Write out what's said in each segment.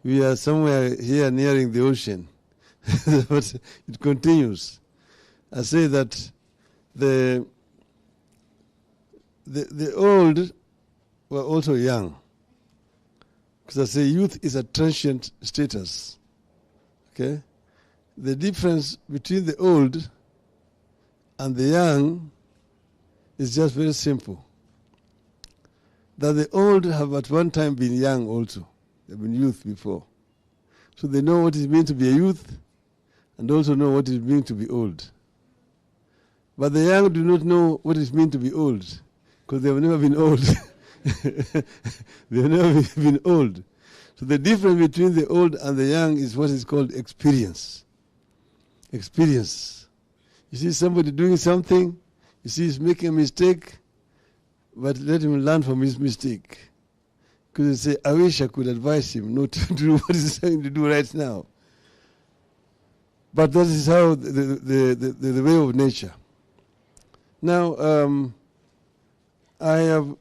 we are somewhere here nearing the ocean. But it continues. I say that the old were also young. Because I say youth is a transient status. Okay? The difference between the old and the young is just very simple. That the old have at one time been young also. They've been youth before. So they know what it means to be a youth and also know what it means to be old. But the young do not know what it means to be old because they have never been old. They have never been old. So the difference between the old and the young is what is called experience. Experience. You see somebody doing something, you see he's making a mistake, but let him learn from his mistake. Because they say, I wish I could advise him not to do what he's trying to do right now. But that is how the way of nature. Now, I have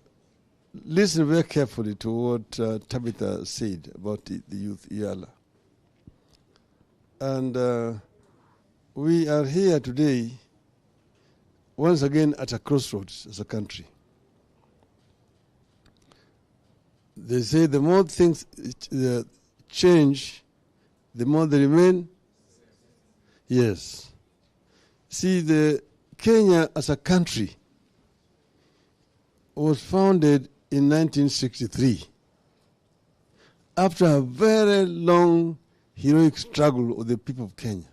listened very carefully to what Tabitha said about the youth Yala. And we are here today, once again, at a crossroads as a country. They say the more things change, the more they remain. Yes. See, the Kenya as a country was founded in 1963 after a very long heroic struggle of the people of Kenya.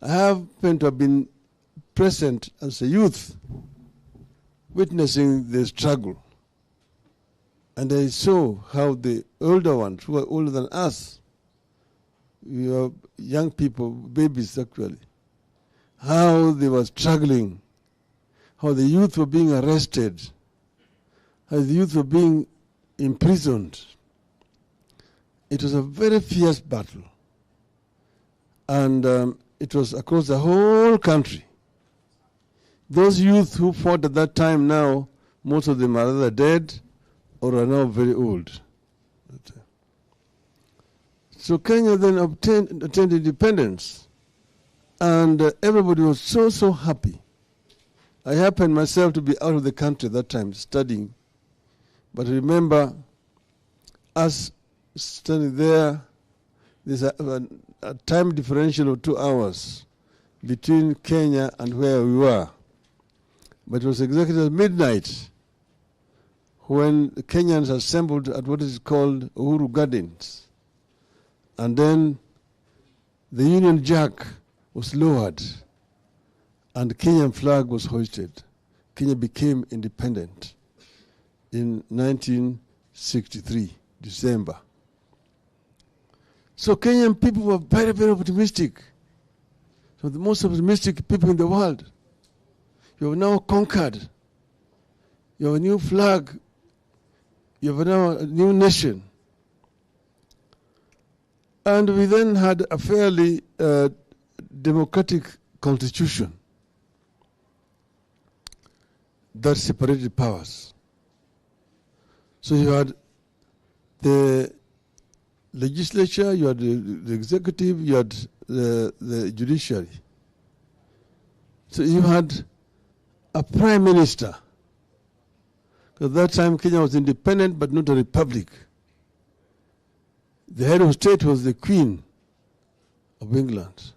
I happened to have been present as a youth witnessing the struggle. And I saw how the older ones, who were older than us, we were young people, babies actually, how they were struggling, how the youth were being arrested, how the youth were being imprisoned. It was a very fierce battle. And it was across the whole country. Those youth who fought at that time now, most of them are either dead or are now very old. So Kenya then attained independence, and everybody was so happy. I happened myself to be out of the country at that time studying, but I remember us standing there. There's a time differential of 2 hours between Kenya and where we were. But it was exactly at midnight when the Kenyans assembled at what is called Uhuru Gardens. And then the Union Jack was lowered and the Kenyan flag was hoisted. Kenya became independent in 1963, December. So Kenyan people were very, very optimistic. So the most optimistic people in the world. You have now conquered. You have a new flag. You have now a new nation. And we then had a fairly democratic constitution that separated powers. So you had the legislature, you had the executive, you had the judiciary. So you had a prime minister. At that time, Kenya was independent but not a republic. The head of state was the Queen of England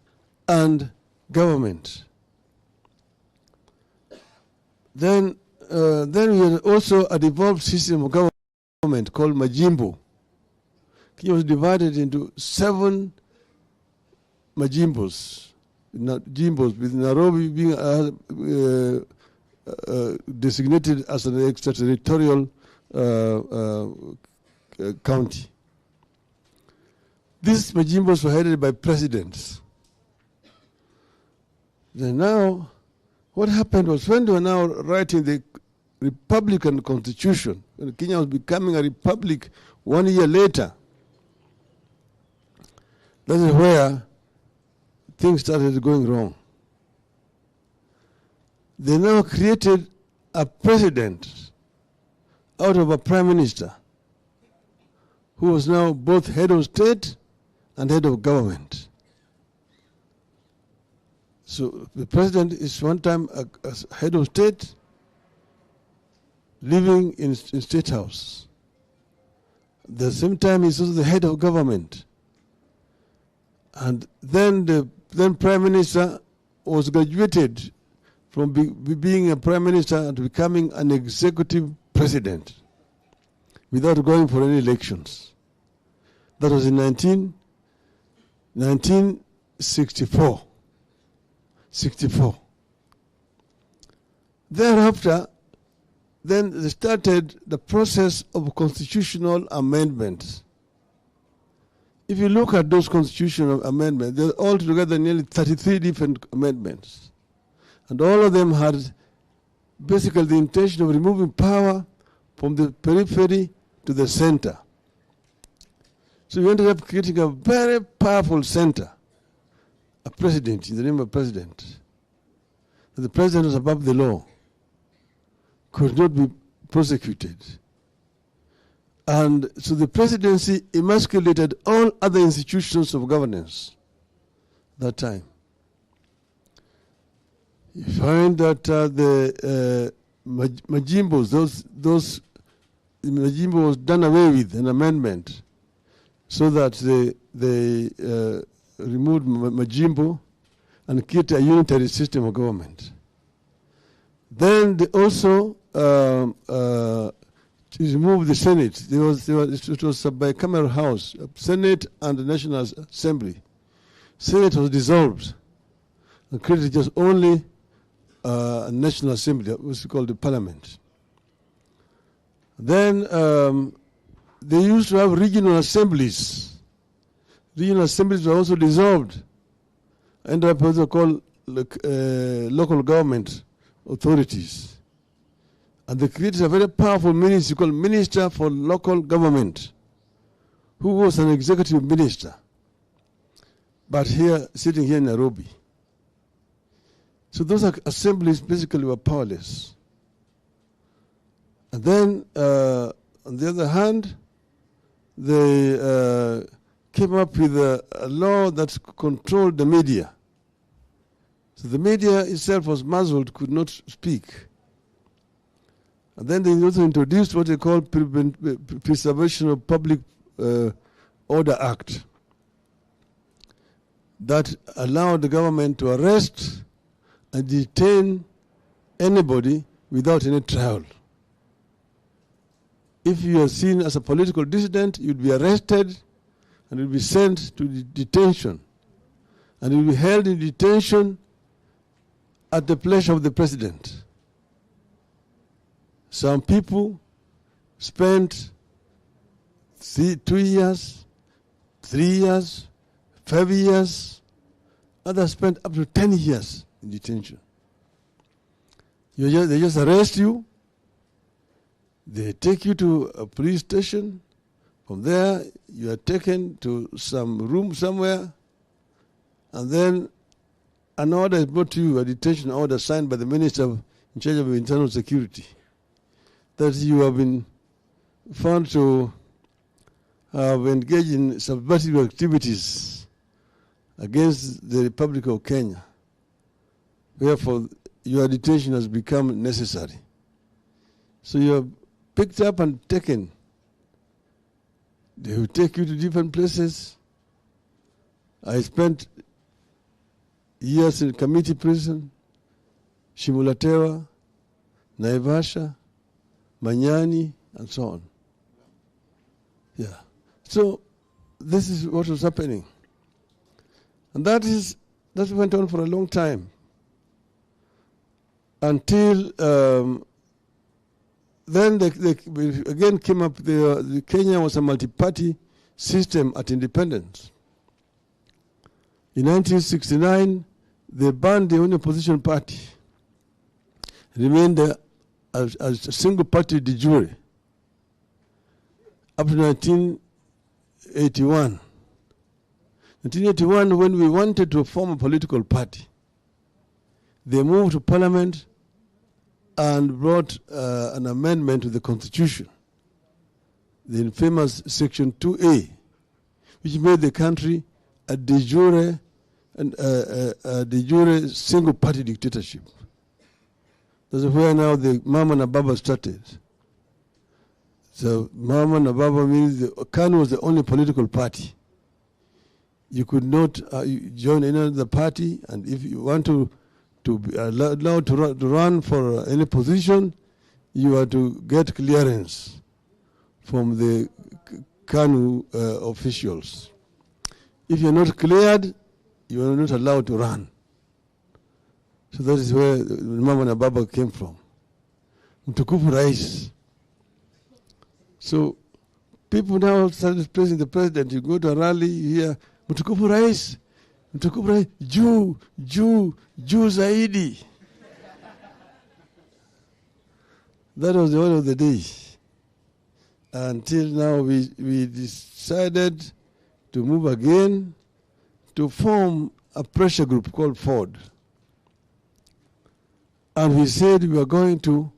and government. Then we had also a devolved system of government called Majimbo. Kenya was divided into 7 Majimbos, with Nairobi being designated as an extraterritorial county. These Majimbos were headed by presidents. Then now, what happened was when they were now writing the Republican Constitution, when Kenya was becoming a republic 1 year later, that is where things started going wrong. They now created a president out of a prime minister who was now both head of state and head of government. So the president is one time a head of state living in State House. At the same time, he's also the head of government. And then the then Prime Minister was graduated from being a Prime Minister and becoming an executive president without going for any elections. That was in 1964. 64. Thereafter, then they started the process of constitutional amendments. If you look at those constitutional amendments, they're altogether nearly 33 different amendments. And all of them had basically the intention of removing power from the periphery to the center. So you ended up creating a very powerful center, a president, in the name of president. The president was above the law, could not be prosecuted. And so the presidency emasculated all other institutions of governance that time. You find that the Majimbos, those Majimbo was done away with, an amendment, so that they removed Majimbo and created a unitary system of government. Then they also removed the Senate. It was a bicameral house, Senate and the National Assembly. Senate was dissolved and created just only a National Assembly, which is called the Parliament. Then they used to have regional assemblies. Regional assemblies were also dissolved, ended up also called local government authorities. And they created a very powerful ministry called Minister for Local Government, who was an executive minister, but sitting here in Nairobi. So those assemblies basically were powerless. And then, on the other hand, they came up with a law that controlled the media. So the media itself was muzzled, could not speak. And then they also introduced what they call Preservation of Public Order Act, that allowed the government to arrest and detain anybody without any trial. If you are seen as a political dissident, you'd be arrested and you'd be sent to detention. And you'll be held in detention at the pleasure of the president. Some people spent 2 years, 3 years, 5 years. Others spent up to 10 years in detention. They just arrest you. They take you to a police station. From there, you are taken to some room somewhere. And then an order is brought to you, a detention order signed by the minister in charge of internal security, that you have been found to have engaged in subversive activities against the Republic of Kenya. Therefore, your detention has become necessary. So you are picked up and taken. They will take you to different places. I spent years in community prison, Shimulatewa, Naivasha, Manyani, and so on. Yeah. So this is what was happening. And that went on for a long time. Until then they again came up, the Kenya was a multi-party system at independence. In 1969, they banned the only opposition party. Remained as a single party de jure up to 1981. 1981, when we wanted to form a political party, they moved to parliament and brought an amendment to the constitution the infamous Section 2A, which made the country a de jure single-party dictatorship. That's where now the Mama and Baba started. So Mama and Baba means the KANU was the only political party. You could not join any other party, and if you want to be allowed to run for any position, you are to get clearance from the KANU officials. If you're not cleared, you are not allowed to run. So that is where Mama na Baba came from. Mtukufu Rais. So people now started praising the president. You go to a rally, you hear, Mtukufu Rais, juu zaidi. That was the order of the day. Until now, we decided to move again to form a pressure group called Ford. And we said we were going to,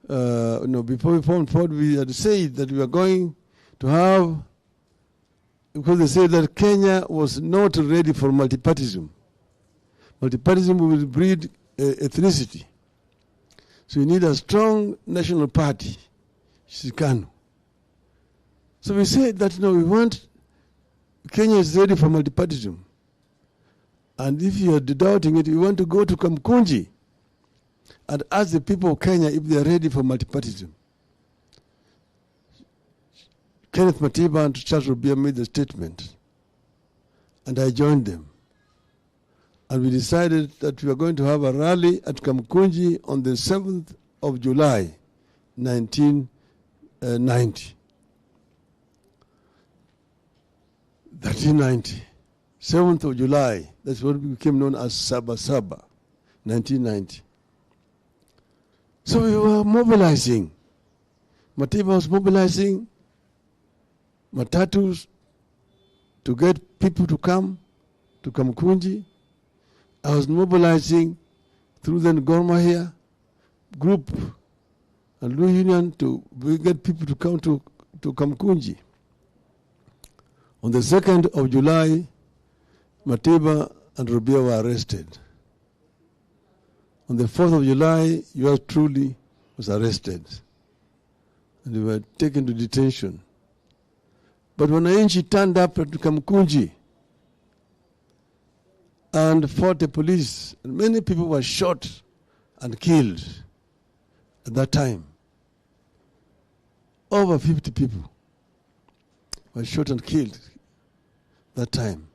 before we formed Ford, we had said that we were going to have, because they said that Kenya was not ready for multipartyism. Multipartyism will breed ethnicity. So we need a strong national party, KANU. So we said that we want, Kenya is ready for multipartyism. And if you are doubting it, we want to go to Kamkunji and ask the people of Kenya if they are ready for multipartyism. Kenneth Matiba and Charles Rubia made the statement, and I joined them. And we decided that we were going to have a rally at Kamkunji on the 7th of July, 1990. 1390, 7th of July, that's what became known as Sabasaba, 1990. So we were mobilizing. Matiba was mobilizing matatus to get people to come to Kamkunji. I was mobilizing through the Gor Mahia group and Blue Union to get people to come to Kamkunji. On the 2nd of July, Matiba and Rubia were arrested. On the 4th of July, yours truly was arrested. And they were taken to detention. But when Wananchi turned up at Kamkunji and fought the police, and many people were shot and killed at that time. Over 50 people were shot and killed that time.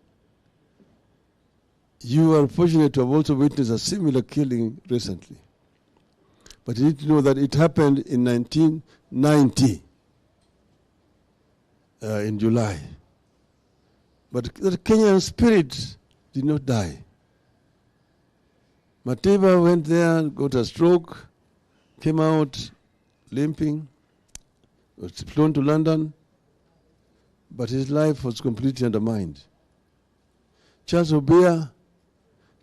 You are fortunate to have also witnessed a similar killing recently. But you need to know that it happened in 1990, in July. But the Kenyan spirit did not die. Matiba went there, got a stroke, came out limping, was flown to London, but his life was completely undermined. Charles Obia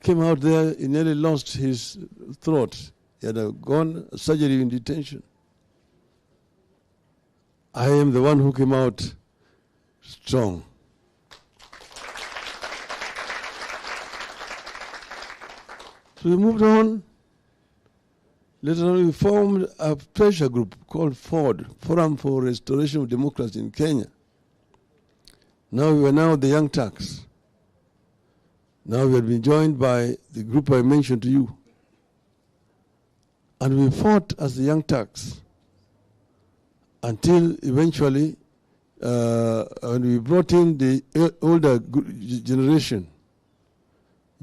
came out there, he nearly lost his throat. He had gone surgery in detention. I am the one who came out strong. So we moved on. Later on, we formed a pressure group called FORD, Forum for Restoration of Democracy in Kenya. Now we are now the Young Turks. Now we have been joined by the group I mentioned to you. And we fought as the Young Turks until eventually when we brought in the older generation,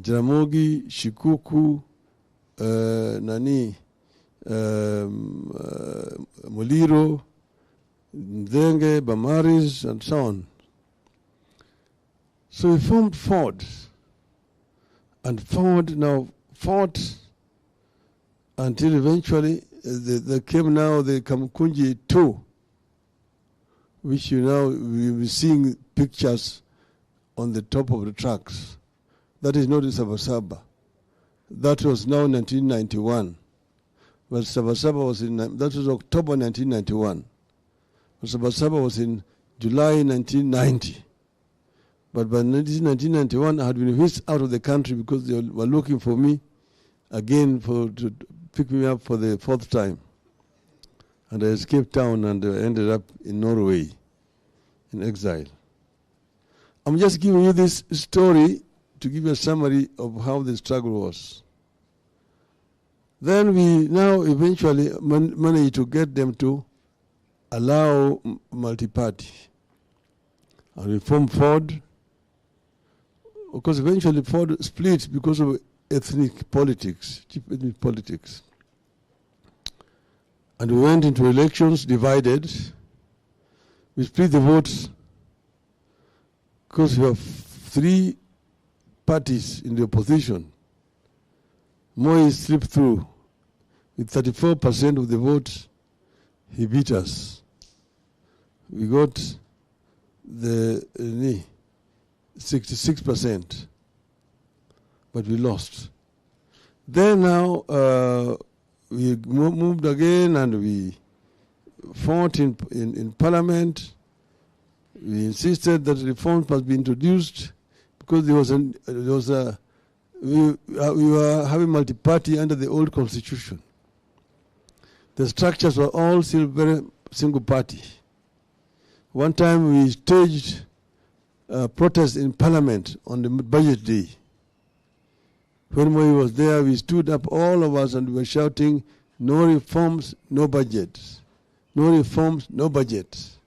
Jaramogi, Shikuku, Muliro, Ndenge, Bamaris, and so on. So we formed FORD. And FORD now fought until eventually there came now the Kamkunji 2, which you now will be seeing pictures on the top of the trucks. That is not in Sabasaba. That was now 1991. But Sabasaba was that was October 1991. Sabasaba was in July 1990. But by 1991, I had been whisked out of the country because they were looking for me again to pick me up for the 4th time. And I escaped town and ended up in Norway in exile. I'm just giving you this story to give you a summary of how the struggle was. Then we now eventually managed to get them to allow multi-party. And we formed Ford. Of course, eventually Ford split because of ethnic politics, cheap ethnic politics. And we went into elections divided. We split the votes because we have 3 parties in the opposition. Moi slipped through. With 34% of the votes, he beat us. We got the 66%, but we lost. Then now we moved again and we fought in Parliament. We insisted that reforms must be introduced because we were having multi-party under the old constitution. The structures were all still very single party. One time we staged a protest in Parliament on the budget day. When Moi was there, we stood up, all of us, and we were shouting, "No reforms, no budget. No reforms, no budget."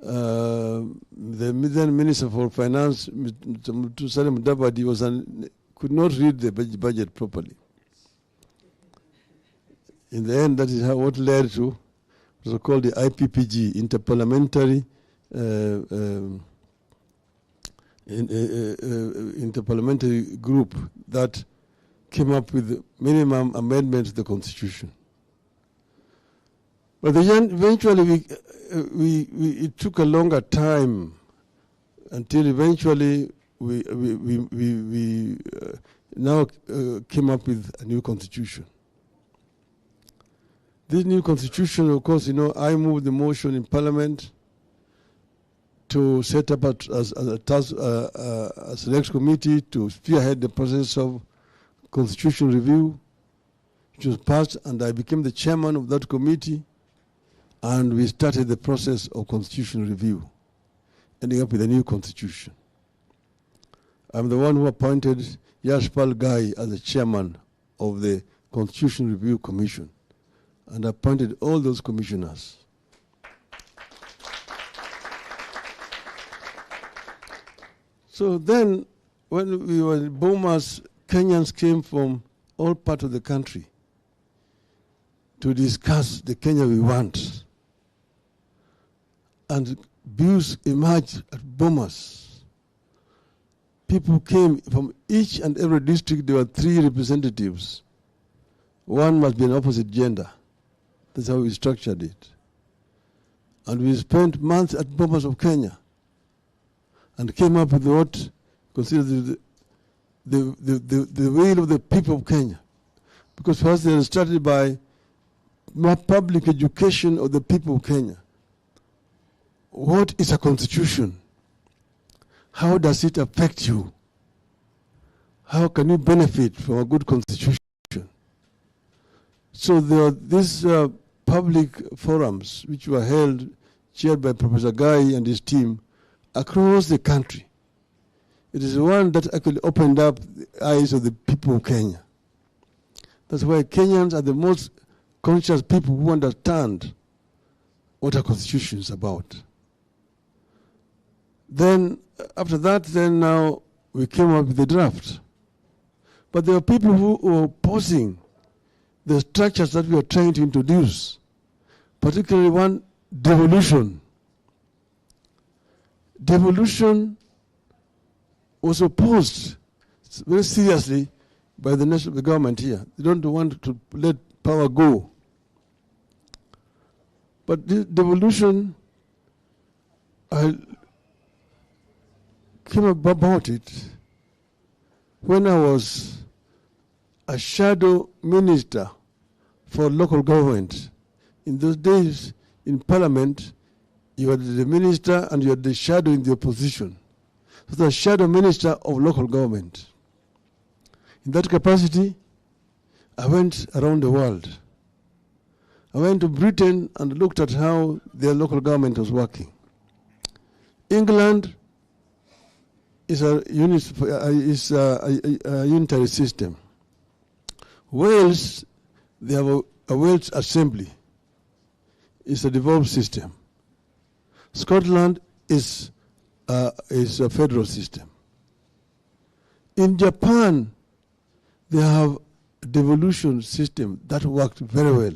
The then Minister for Finance, Mr. Mutusale Mudavadi, could not read the budget properly. In the end, that is what led to what was called the IPPG, Interparliamentary interparliamentary group that came up with minimum amendments to the Constitution. But then eventually it took a longer time until eventually we now came up with a new Constitution. This new Constitution, of course, I moved the motion in Parliament to set up a select committee to spearhead the process of constitution review, which was passed, and I became the chairman of that committee, and we started the process of constitution review, ending up with a new constitution. I'm the one who appointed Yashpal Gai as the chairman of the Constitution Review Commission, and appointed all those commissioners. So then, when we were in Bomas, Kenyans came from all parts of the country to discuss the Kenya we want. And views emerged at Bomas. People came from each and every district. There were 3 representatives. One must be an opposite gender. That's how we structured it. And we spent months at Bomas of Kenya and came up with what considered the will of the people of Kenya. Because first they started by public education of the people of Kenya. What is a constitution? How does it affect you? How can you benefit from a good constitution? So there are these public forums which were held, chaired by Professor Gai and his team, across the country. It is one that actually opened up the eyes of the people of Kenya. That's why Kenyans are the most conscious people who understand what a constitution is about. Then, after that, now we came up with the draft. But there are people who were opposing the structures that we are trying to introduce, particularly one, devolution. Devolution was opposed very seriously by the national government here. They don't want to let power go. But this devolution, I came about it when I was a shadow minister for local government. In those days, in parliament, you are the minister and you are the shadow in the opposition. So the shadow minister of local government. In that capacity, I went around the world. I went to Britain and looked at how their local government was working. England is a unitary system. Wales, they have a Wales Assembly. It's a devolved system. Scotland is a federal system. In Japan, they have a devolution system that worked very well.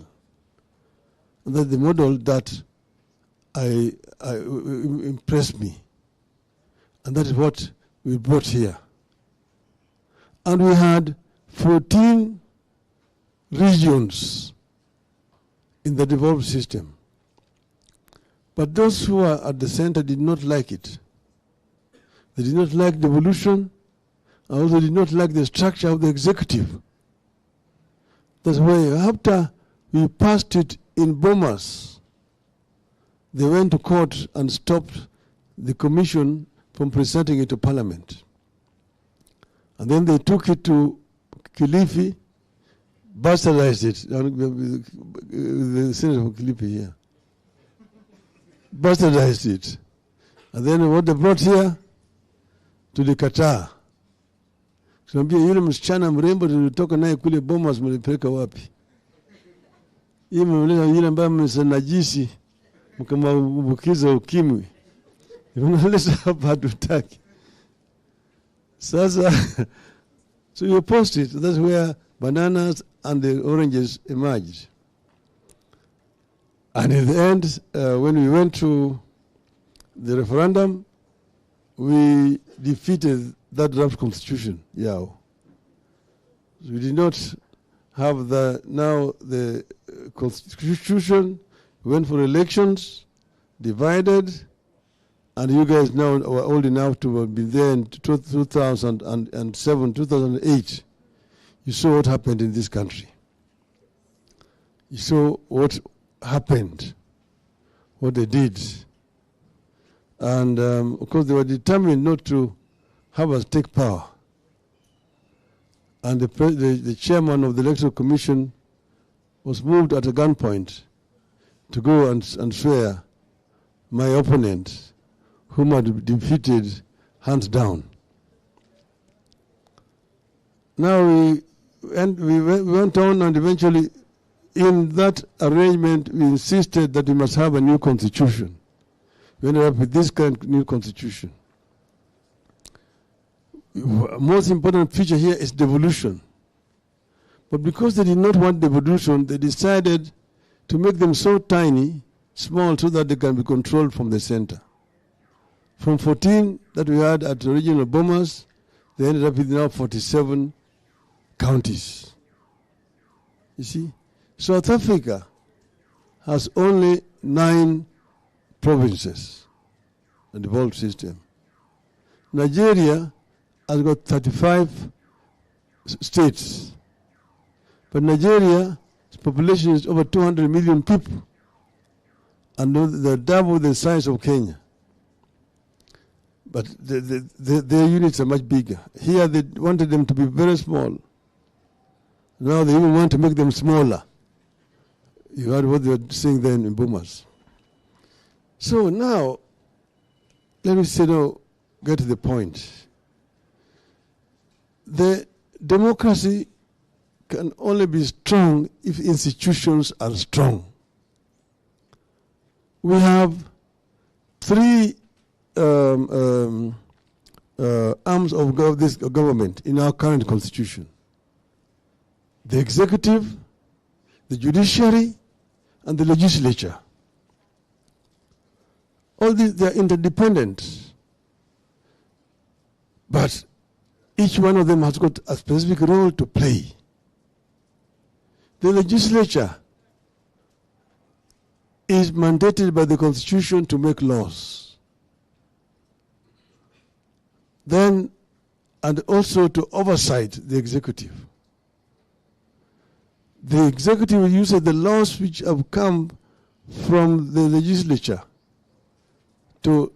And that's the model that impressed me. And that is what we brought here. And we had 14 regions in the devolved system. But those who are at the center did not like it. They did not like devolution, and also did not like the structure of the executive. That's why after we passed it in Bomas, they went to court and stopped the commission from presenting it to Parliament. And then they took it to Kilifi, bastardized it, the senator from Kilifi here. Bastardized it. And then what they brought here, tulikataa. Tunambia yule msichana mrembo tulitoka naye kule Bomas mlipeleka wapi? Yeye mmeleta yule ambaye msanajisi mkambukiza ukimwi. Mnaleta hapa hatutaki. Sasa so you post it, that's where bananas and the oranges emerged. And in the end, when we went to the referendum, we defeated that draft constitution, So we did not have the constitution. We went for elections, divided, and you guys now are old enough to have been there in 2007, 2008. You saw what happened in this country. You saw what happened, what they did. And of course they were determined not to have us take power. And the chairman of the Electoral Commission was moved at a gunpoint to go and swear my opponent, whom had defeated hands down. Now we went on, and eventually in that arrangement we insisted that we must have a new constitution. We ended up with this kind of new constitution. Most important feature here is devolution. But because they did not want devolution, they decided to make them so tiny, small, so that they can be controlled from the center. From 14 that we had at the regional Bomas, they ended up with now 47 counties. You see? South Africa has only 9 provinces, a devolved system. Nigeria has got 35 states. But Nigeria's population is over 200 million people, and they're double the size of Kenya. But their units are much bigger. Here they wanted them to be very small. Now they even want to make them smaller. You heard what they were saying then in Bomas. So now, let me get to the point. The democracy can only be strong if institutions are strong. We have 3 arms of this government in our current constitution: the executive, the judiciary, and the legislature. All these, they are interdependent, but each one of them has got a specific role to play. The legislature is mandated by the Constitution to make laws. Then, and also to oversight the executive. The executive uses the laws which have come from the legislature to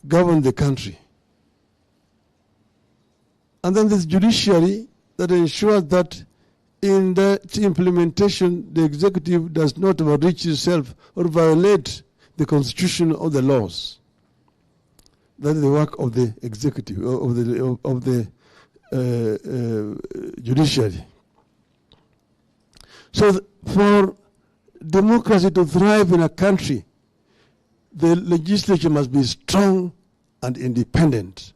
govern the country. And then there's judiciary that ensures that in the implementation, the executive does not overreach itself or violate the constitution or the laws. That is the work of the executive, of the judiciary. So for democracy to thrive in a country, the legislature must be strong and independent.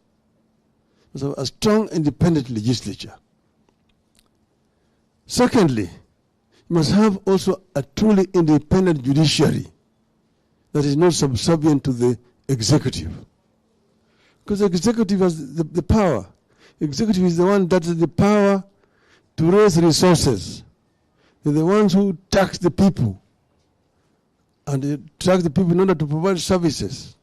So a strong, independent legislature. Secondly, you must have also a truly independent judiciary that is not subservient to the executive. Because the executive has the power. The executive is the one that has the power to raise resources. They're the ones who tax the people. And they tax the people in order to provide services.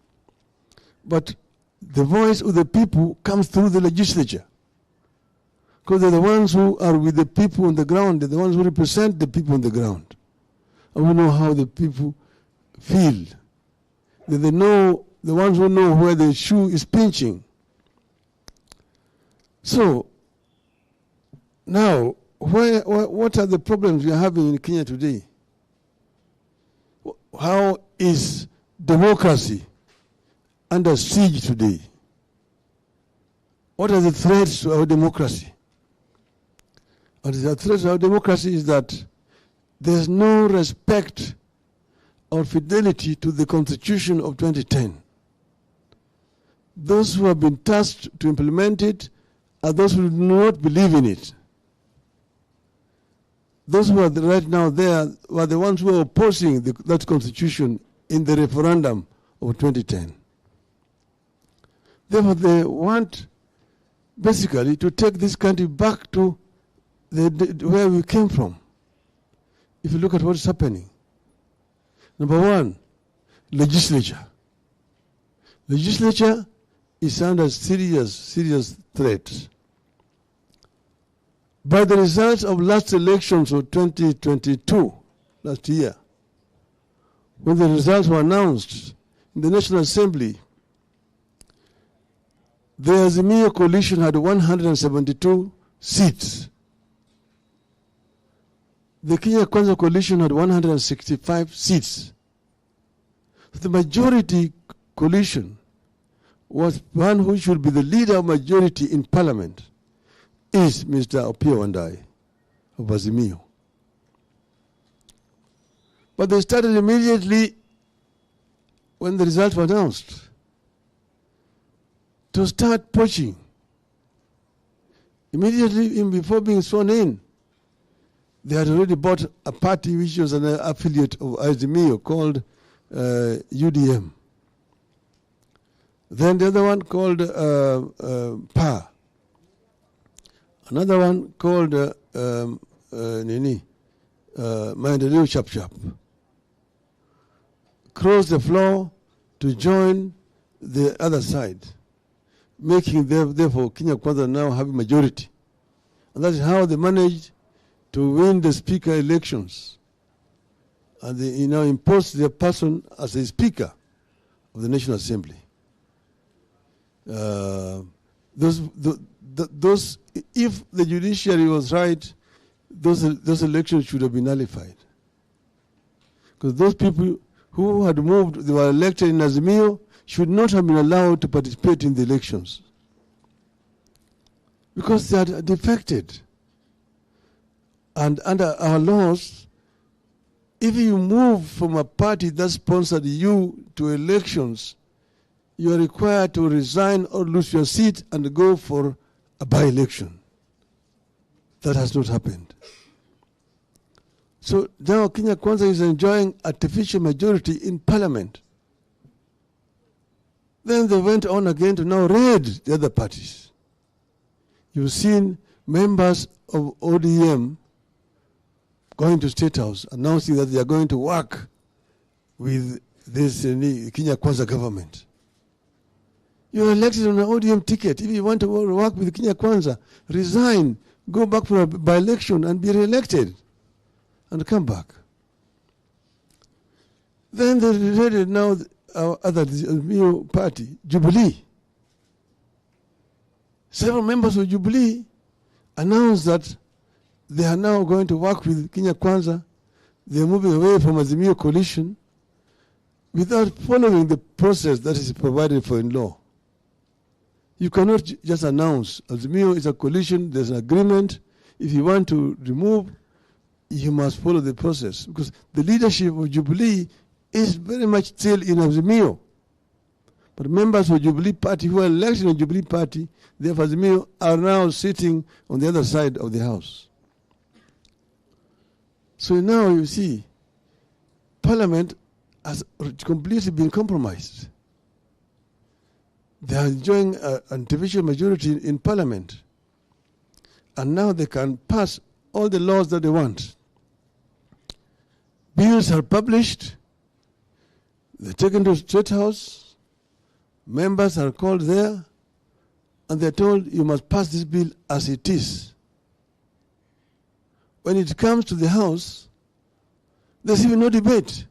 But the voice of the people comes through the legislature. Because they're the ones who are with the people on the ground. They're the ones who represent the people on the ground. And we know how the people feel. They know, the ones who know where the shoe is pinching. So, now, what are the problems we are having in Kenya today? How is democracy under siege today? What are the threats to our democracy? And the threat to our democracy is that there's no respect or fidelity to the Constitution of 2010. Those who have been tasked to implement it are those who do not believe in it. Those who are right now there were the ones who are opposing that Constitution in the referendum of 2010. Therefore, they want basically to take this country back to where we came from. If you look at what's happening. Number one, legislature. Legislature is under serious threat. By the results of last elections of 2022, last year, when the results were announced in the National Assembly, the Azimio coalition had 172 seats. The Kenya Kwanza coalition had 165 seats. The majority coalition was one who should be the leader of majority in parliament is Mr. Opiyo Wandayi of Azimio. But they started immediately when the results were announced to start poaching. Immediately before being sworn in, they had already bought a party which was an affiliate of Azimio called UDM. Then the other one called PA. Another one called Maendeleo Chap Chap. Crossed the floor to join the other side, making therefore Kenya Kwanza now have a majority. And that is how they managed to win the speaker elections. And they imposed their person as a speaker of the National Assembly. Those, if the judiciary was right, those elections should have been nullified. Because those people who had moved, they were elected in Azimio, should not have been allowed to participate in the elections. Because they had defected. And under our laws, if you move from a party that sponsored you to elections, you are required to resign or lose your seat and go for a by-election. That has not happened. So now Kenya Kwanza is enjoying artificial majority in parliament. Then they went on again to now raid the other parties. You've seen members of ODM going to State House announcing that they are going to work with this Kenya Kwanza government. You are elected on an ODM ticket. If you want to work with Kenya Kwanza, resign, go back for a by-election and be re-elected and come back. Then they related now our other new party, Jubilee. Several members of Jubilee announced that they are now going to work with Kenya Kwanza. They are moving away from Azimio coalition without following the process that is provided for in law. You cannot just announce Azimio is a coalition, there's an agreement. If you want to remove, you must follow the process, because the leadership of Jubilee is very much still in Azimio. But members of Jubilee Party who are elected in Jubilee Party, they have Azimio, are now sitting on the other side of the house. So now you see, Parliament has completely been compromised. They are enjoying an artificial majority in Parliament. And now they can pass all the laws that they want. Bills are published, they're taken to the State House, members are called there, and they're told you must pass this bill as it is. When it comes to the House, there's even no debate.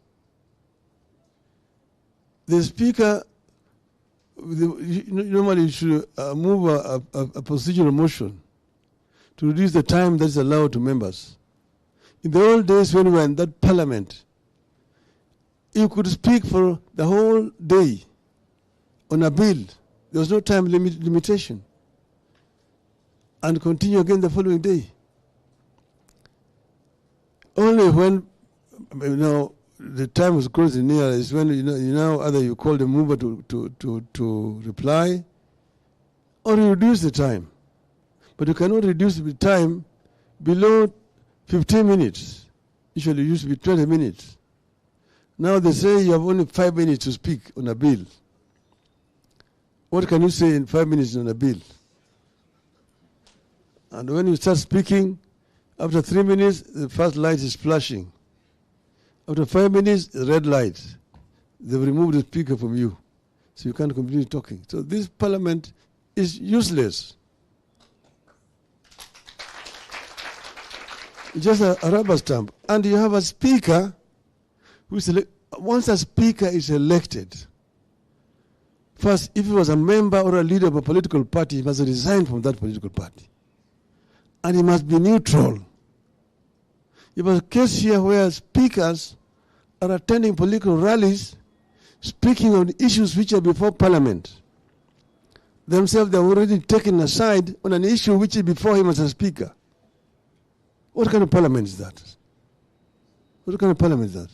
The Speaker normally should move a procedural motion to reduce the time that's allowed to members. In the old days when we were in that Parliament, you could speak for the whole day on a bill. There was no time limitation. And continue again the following day. Only when the time was closing near is when either you call the mover to reply, or you reduce the time. But you cannot reduce the time below 15 minutes. Usually it used to be 20 minutes. Now they say you have only 5 minutes to speak on a bill. What can you say in 5 minutes on a bill? And when you start speaking, after 3 minutes, the first light is flashing. After 5 minutes, the red light. They've removed the speaker from you, so you can't continue talking. So this Parliament is useless. It's just a rubber stamp. And you have a speaker who is once a speaker is elected, first, if he was a member or a leader of a political party, he must resign from that political party. And he must be neutral. You have a case here where speakers are attending political rallies, speaking on issues which are before Parliament. Themselves, they are already taken aside on an issue which is before him as a speaker. What kind of Parliament is that? What kind of Parliament is that?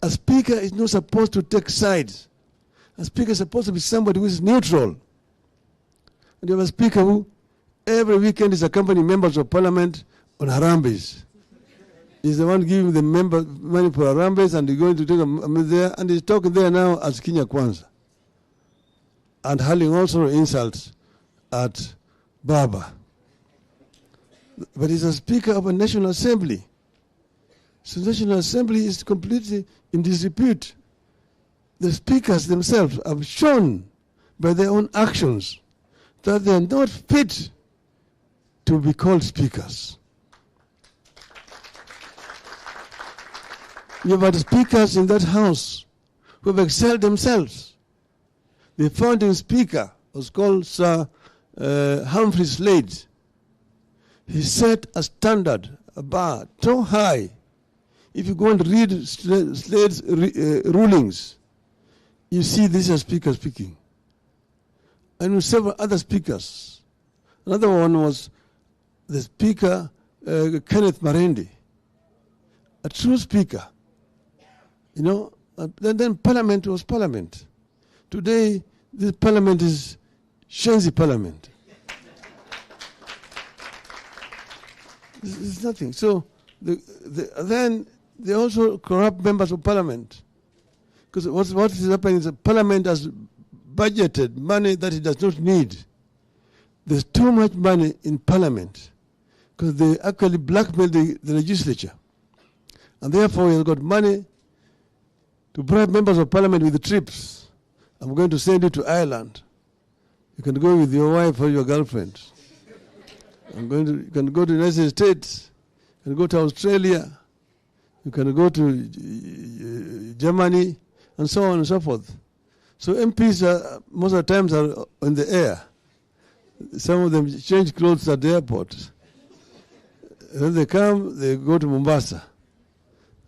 A speaker is not supposed to take sides. A speaker is supposed to be somebody who is neutral. And you have a speaker who every weekend is accompanying members of Parliament on Harambes. He's the one giving the member money for Harambes, and he's going to take them there, and he's talking there now as Kenya Kwanza. And hurling also insults at Baba. But he's a speaker of a National Assembly. So the National Assembly is completely in disrepute. The speakers themselves have shown by their own actions that they are not fit to be called speakers. You have had speakers in that house who have excelled themselves. The founding speaker was called Sir Humphrey Slade. He set a standard, a bar, so high. If you go and read Slade's rulings, you see this as speaker speaking. And with several other speakers. Another one was the speaker, Kenneth Marende, a true speaker. Then Parliament was Parliament. Today, this Parliament is Shenzi Parliament. It's nothing. So then they also corrupt members of Parliament. Because what is happening is that Parliament has budgeted money that it does not need. There's too much money in Parliament because they actually blackmail the legislature. And therefore, we have got money to bribe members of Parliament with the trips. I'm going to send you to Ireland. You can go with your wife or your girlfriend. You can go to the United States. You can go to Australia. You You can go to Germany, and so on and so forth. So MPs most of the times are in the air. Some of them change clothes at the airport. When they come, they go to Mombasa.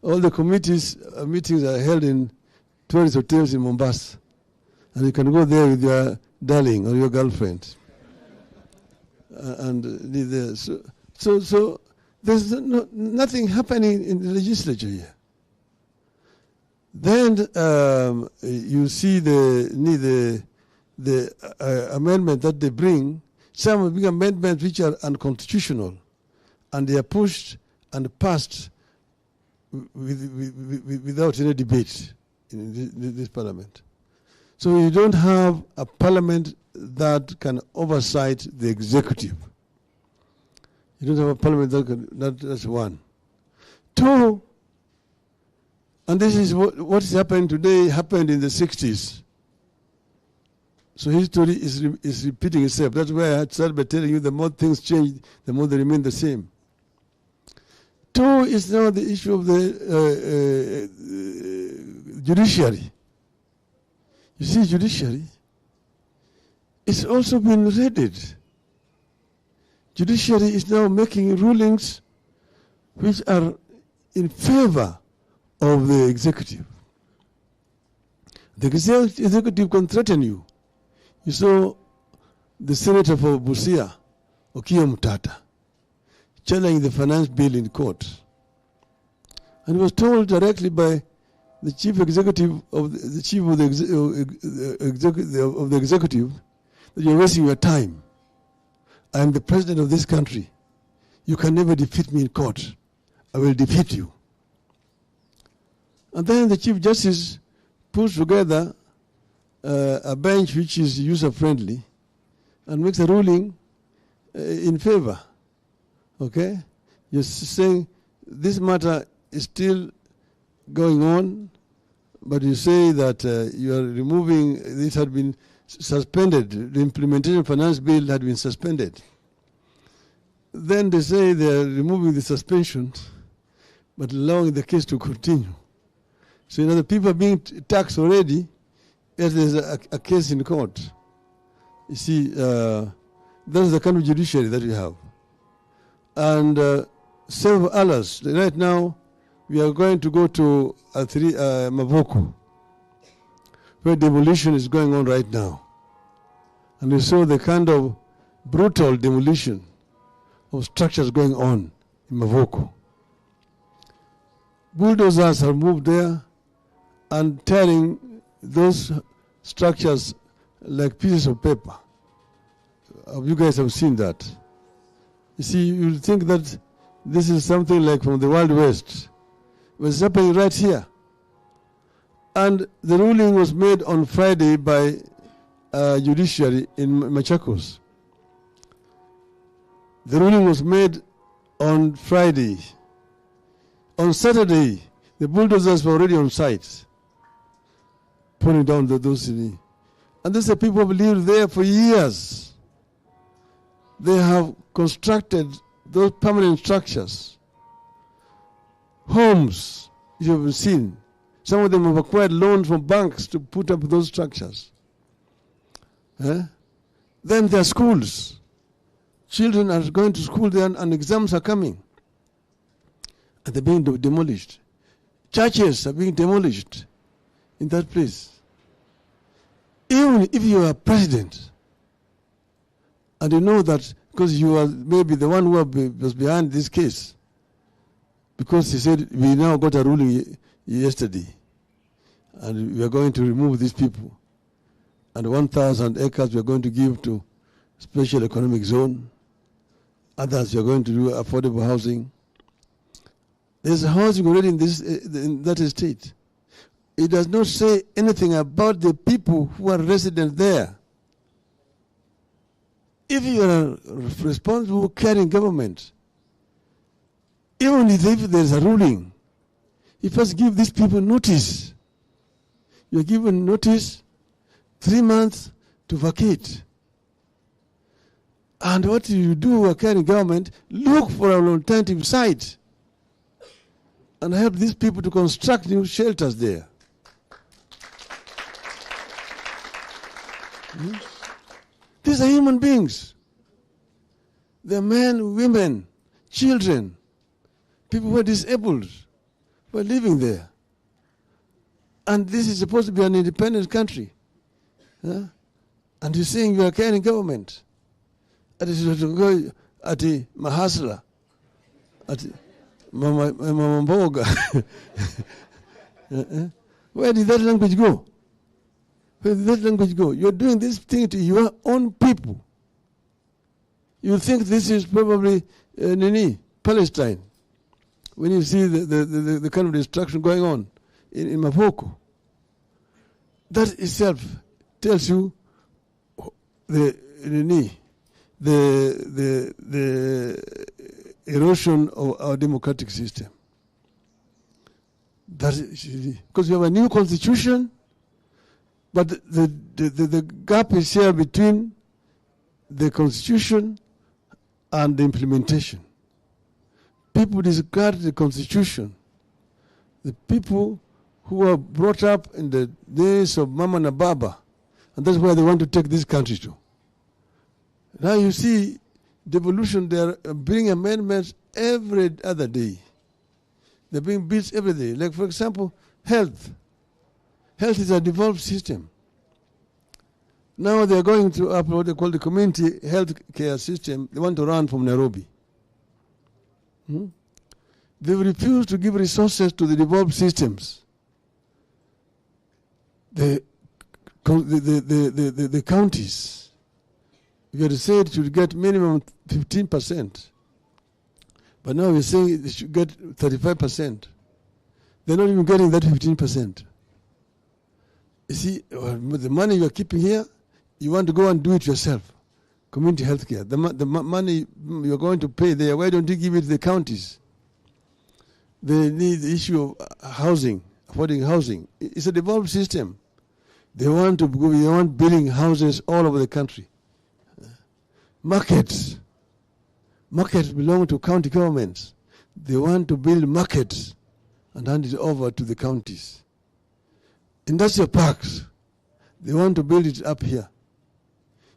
All the committees meetings are held in tourist hotels in Mombasa. And you can go there with your darling or your girlfriend. So there's nothing happening in the legislature here. Then you see the amendment that they bring. Some big amendments which are unconstitutional, and they are pushed and passed without any debate in this parliament. So you don't have a parliament that can oversight the executive. You don't have a parliament that can, that's one. Two, and this is what is happening today, happened in the 60s. So history is repeating itself. That's why I started by telling you the more things change, the more they remain the same. Two is now the issue of the judiciary. You see, judiciary, it's also been raided. Judiciary is now making rulings which are in favor of the executive. The executive can threaten you. You saw the senator for Busia, Okiya Mutata, challenging the finance bill in court. And he was told directly by the chief executive of the chief of the executive that you're wasting your time. I am the president of this country. You can never defeat me in court. I will defeat you. And then the Chief Justice puts together a bench which is user-friendly and makes a ruling in favor. Okay? You're saying this matter is still going on, but you say that you are removing, this had been suspended, the implementation of finance bill had been suspended. Then they say they are removing the suspension, but allowing the case to continue. So, the people are being taxed already, as there's a case in court. You see, that's the kind of judiciary that we have. And several others. Right now, we are going to go to Mavoko, where demolition is going on right now. And we saw the kind of brutal demolition of structures going on in Mavoko. Bulldozers have moved there and tearing those structures like pieces of paper. You guys have seen that. You see, you think that this is something like from the Wild West. It was happening right here. And the ruling was made on Friday by judiciary in Machakos. The ruling was made on Friday. On Saturday, the bulldozers were already on site, pulling down those cities. And these are people who have lived there for years. They have constructed those permanent structures, homes you have seen. Some of them have acquired loans from banks to put up those structures. Then there are schools. Children are going to school there and exams are coming. And they're being demolished. Churches are being demolished in that place. Even if you are president, and you know that because you are maybe the one who was behind this case, because he said, we now got a ruling yesterday, and we are going to remove these people. And 1,000 acres we are going to give to special economic zone. Others we are going to do affordable housing. There's housing already in that estate. It does not say anything about the people who are resident there. If you are responsible carrying government, even if there's a ruling, you first give these people notice. You're given notice, 3 months to vacate. And what you do, a carrying government, look for an alternative site. and help these people to construct new shelters there. These are human beings. They're men, women, children, people who are disabled, who are living there. And this is supposed to be an independent country. And you're saying you are carrying government. And it is to go at the Mahasla, at the Mavoko. Where did that language go? Where did that language go? You're doing this thing to your own people. You think this is probably Palestine, when you see the kind of destruction going on in Mavoko. That itself tells you the erosion of our democratic system. That is, because we have a new constitution, but the gap is here between the constitution and the implementation. People discard the constitution. The people who were brought up in the days of Mama and Baba, and that's where they want to take this country to. Now you see devolution, they are bringing amendments every other day. They're bringing bills every day. Like, for example, health. Health is a devolved system. Now they're going to up what they call the community health care system. They want to run from Nairobi. They refuse to give resources to the devolved systems. The counties, you had said should get minimum 15%. But now we're saying they should get 35%. They're not even getting that 15%. You see, the money you're keeping here, you want to go and do it yourself. Community health care. The money you're going to pay there, why don't you give it to the counties? They need the issue of housing, affording housing. It's a devolved system. They want building houses all over the country. Markets belong to county governments. They want to build markets and hand it over to the counties. Industrial parks, they want to build it up here.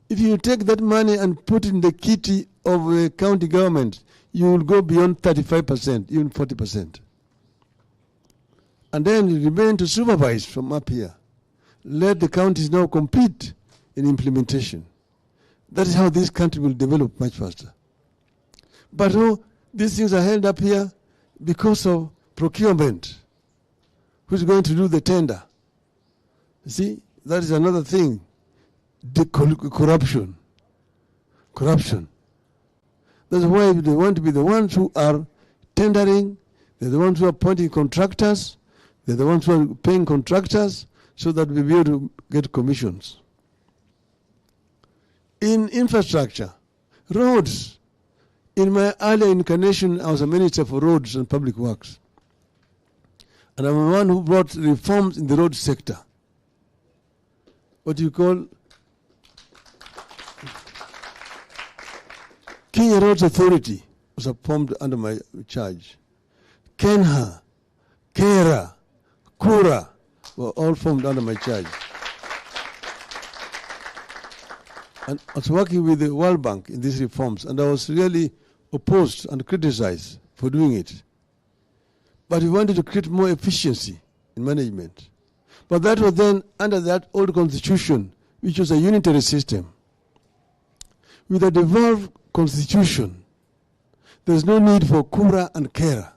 If you take that money and put it in the kitty of the county government, you will go beyond 35%, even 40%. And then you remain to supervise from up here. Let the counties now compete in implementation. That is how this country will develop much faster. But these things are held up here because of procurement. Who's going to do the tender? You see, that is another thing. The corruption. That's why they want to be the ones who are tendering. They're the ones who are appointing contractors. They're the ones who are paying contractors so that we'll be able to get commissions. In infrastructure, roads. In my earlier incarnation, I was a minister for roads and public works. And I'm the one who brought reforms in the road sector. What you call Kenya Roads Authority was formed under my charge. Kenha, Kera, Kura were all formed under my charge. And I was working with the World Bank in these reforms, and I was really opposed and criticized for doing it. But we wanted to create more efficiency in management. But that was then under that old constitution, which was a unitary system. With a devolved constitution, there's no need for Kura and Kera.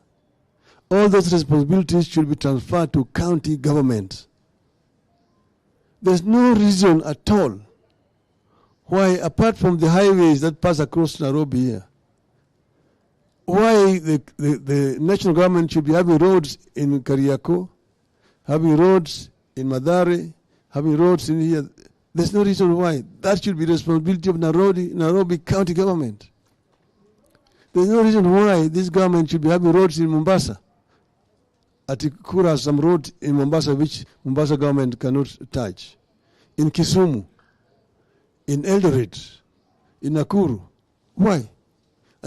All those responsibilities should be transferred to county government. There's no reason at all why, apart from the highways that pass across Nairobi here, why the national government should be having roads in Kariako, having roads in Madare, having roads in here. There's no reason why. That should be the responsibility of Nairobi County government. There's no reason why this government should be having roads in Mombasa. At Kura, some road in Mombasa which Mombasa government cannot touch. In Kisumu, in Eldoret, in Nakuru. Why?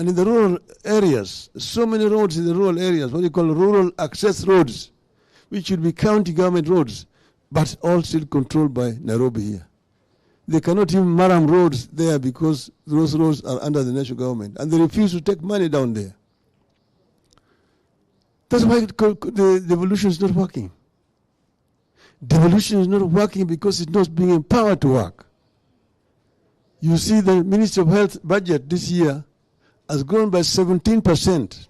And in the rural areas, so many roads in the rural areas, what you call rural access roads, which should be county government roads, but all still controlled by Nairobi here. They cannot even maram roads there because those roads are under the national government, and they refuse to take money down there. That's why the devolution is not working. Devolution is not working because it's not being empowered to work. You see the Ministry of Health budget this year has grown by 17%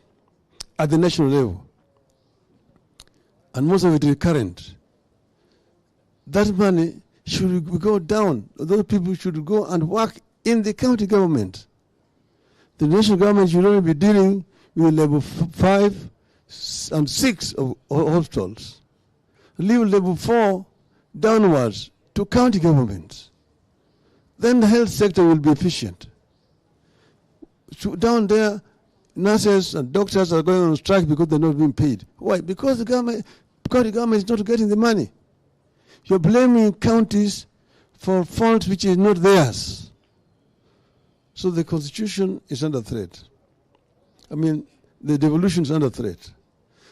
at the national level. And most of it is recurrent. That money should go down. Those people should go and work in the county government. The national government should only be dealing with level 5 and 6 of hospitals. Leave level 4 downwards to county governments. Then the health sector will be efficient. So down there, nurses and doctors are going on strike because they're not being paid. Why? Because the county government is not getting the money. You're blaming counties for fault which is not theirs. So the constitution is under threat. I mean, the devolution is under threat.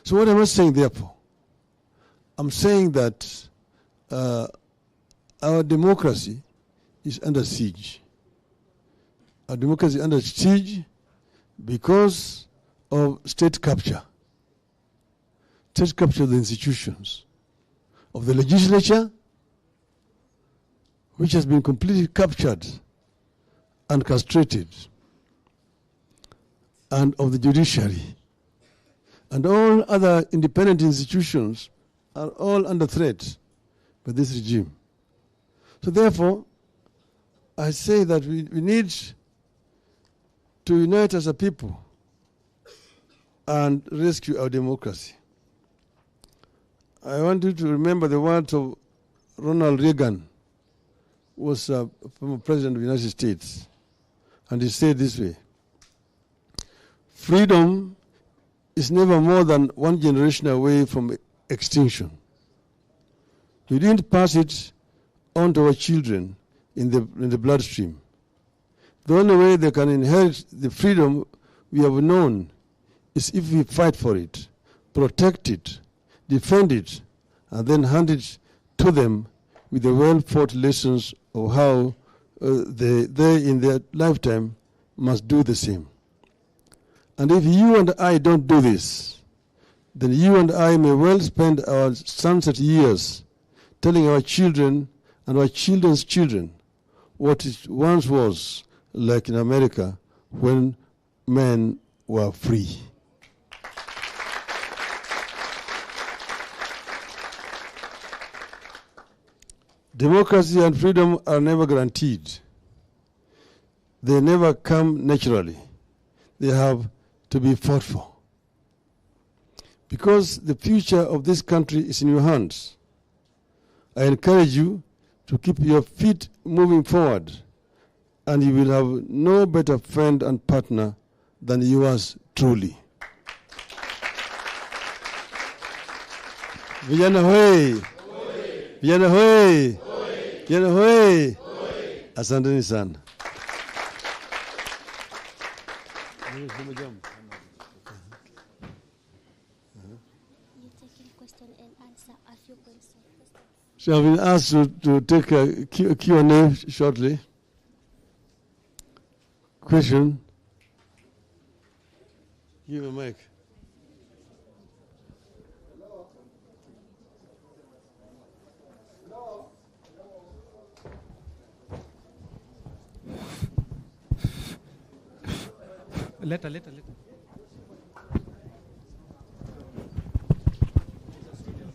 So what am I saying therefore? I'm saying that our democracy is under siege. Our democracy is under siege because of state capture. State capture of the institutions, of the legislature, which has been completely captured and castrated, and of the judiciary. And all other independent institutions are all under threat by this regime. So therefore, I say that we need to unite as a people and rescue our democracy. I want you to remember the words of Ronald Reagan, who was former president of the United States. And he said this way: freedom is never more than one generation away from extinction. We didn't pass it on to our children in the bloodstream. The only way they can inherit the freedom we have known is if we fight for it, protect it, defend it, and then hand it to them with the well-fought lessons of how they in their lifetime must do the same. And if you and I don't do this, then you and I may well spend our sunset years telling our children and our children's children what it once was like in America when men were free. Democracy and freedom are never guaranteed. They never come naturally. They have to be fought for. Because the future of this country is in your hands, I encourage you to keep your feet moving forward, and you will have no better friend and partner than yours truly. Vijana hoi! Vijana hoi! Vijana hoi! Asanteni sana. So I've been asked to take a Q&A shortly. Question? Give a mic. Later.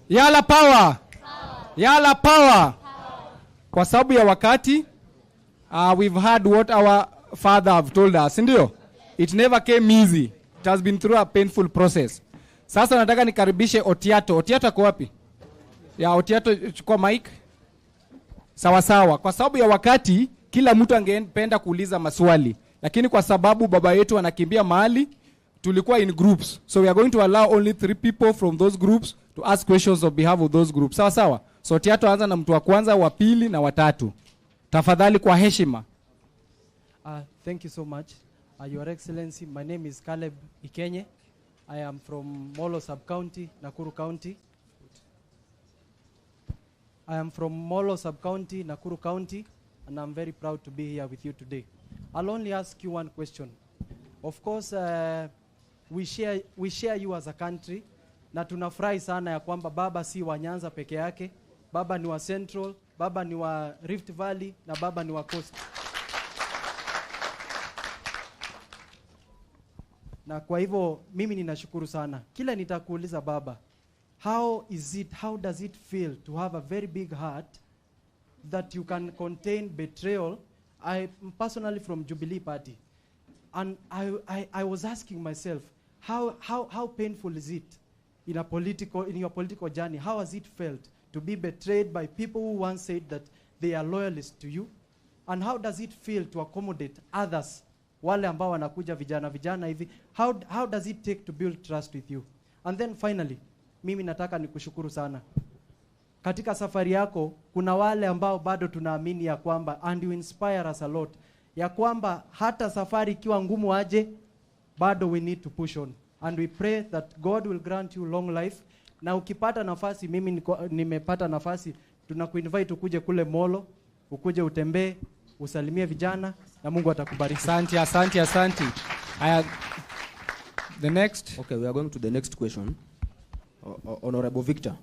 Yala power! Yala power! Kwa sababu ya wakati, we've heard what our father have told us, ndio? It never came easy. It has been through a painful process. Sasa nataka nikaribishe Otiato. Otiato ako wapi? Ya Otiato, chukua mic. Sawa. Kwa sababu ya wakati, kila mtu angependa kuuliza maswali. Lakini kwa sababu baba yetu anakimbia mahali, tulikuwa in groups. So we are going to allow only 3 people from those groups to ask questions on behalf of those groups. Sawa. So Otiato anza na mtu wa kwanza, wa pili na wa tatu. Tafadhali kwa heshima. Thank you so much. Your Excellency, my name is Caleb Ikenye. I am from Molo Sub-County, Nakuru County. I am from Molo Sub-County, Nakuru County, and I'm very proud to be here with you today. I'll only ask you one question. Of course, we share you as a country, na tunafurahi sana ya kwamba baba si wa Nyanza peke yake, baba ni wa Central, baba ni wa Rift Valley, na baba ni wa Coast. Na kwa hivyo mimi ninashukuru sana. Kila nitakuuliza baba, how does it feel to have a very big heart that you can contain betrayal? I'm personally from Jubilee Party, and I was asking myself, how painful is it in your political journey? How has it felt to be betrayed by people who once said that they are loyalists to you? And how does it feel to accommodate others, wale ambao wanakuja vijana hivi? How does it take to build trust with you? And then finally, mimi nataka nikushukuru sana. Katika safari yako, kuna wale ambao bado tunaamini ya kwamba, and you inspire us a lot, ya kwamba hata safari ikiwa ngumu aje, bado we need to push on. And we pray that God will grant you long life. Na ukipata nafasi, mimi nimepata nafasi, tunakuinvite ukuje kule Molo, ukuje utembee, usalimie vijana, na Mungu atakubariki. Asante. The next. Okay, we are going to the next question. Honorable Victor.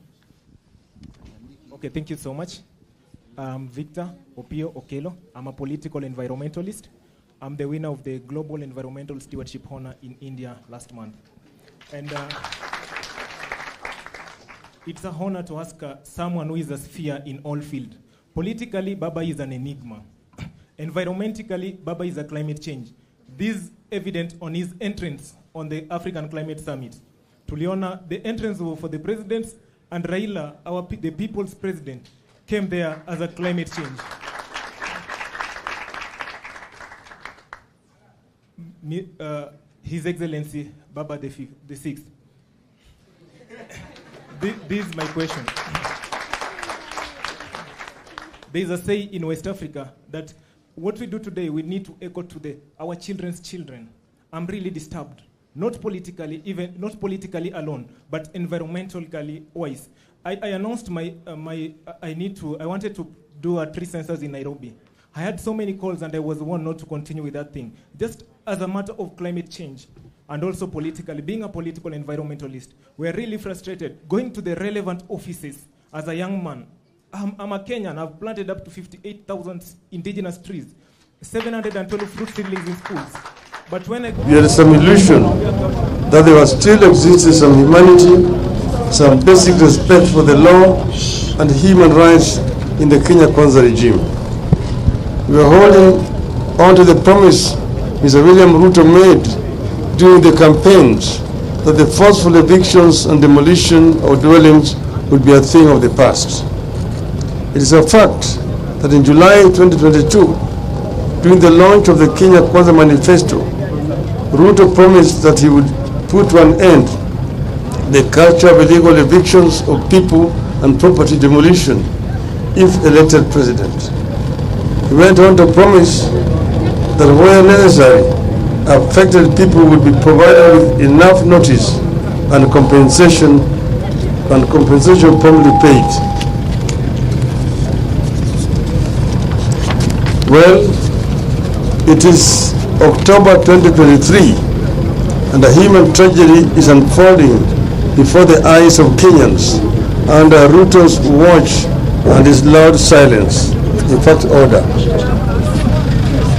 Okay, thank you so much. I'm Victor Opio Okelo. I'm a political environmentalist. I'm the winner of the Global Environmental Stewardship Honor in India last month. And it's an honor to ask someone who is a sphere in all fields. Politically, Baba is an enigma. Environmentally, Baba is a climate change. This is evident on his entrance on the African Climate Summit. Tuliona, the entrance for the presidents, and Raila, the people's president, came there as a climate change. His Excellency, Baba the Sixth. This is my question. There is a say in West Africa that what we do today, we need to echo to our children's children. I'm really disturbed. Not politically, not politically alone, but environmentally wise. I announced I wanted to do a tree census in Nairobi. I had so many calls and I was one not to continue with that thing. Just as a matter of climate change and also politically, being a political environmentalist, we're really frustrated going to the relevant offices as a young man. I'm a Kenyan. I've planted up to 58,000 indigenous trees, 712 fruit seedlings in schools. But when we had some illusion that there was still existing some humanity, some basic respect for the law and human rights in the Kenya Kwanza regime. We were holding on to the promise Mr. William Ruto made during the campaigns that the forceful evictions and demolition of dwellings would be a thing of the past. It is a fact that in July 2022, during the launch of the Kenya Kwanza Manifesto, Ruto promised that he would put to an end the culture of illegal evictions of people and property demolition if elected president. He went on to promise that where necessary, affected people would be provided with enough notice and compensation promptly paid. Well, it is October 2023 and a human tragedy is unfolding before the eyes of Kenyans under Ruto's watch and his loud silence, in fact order.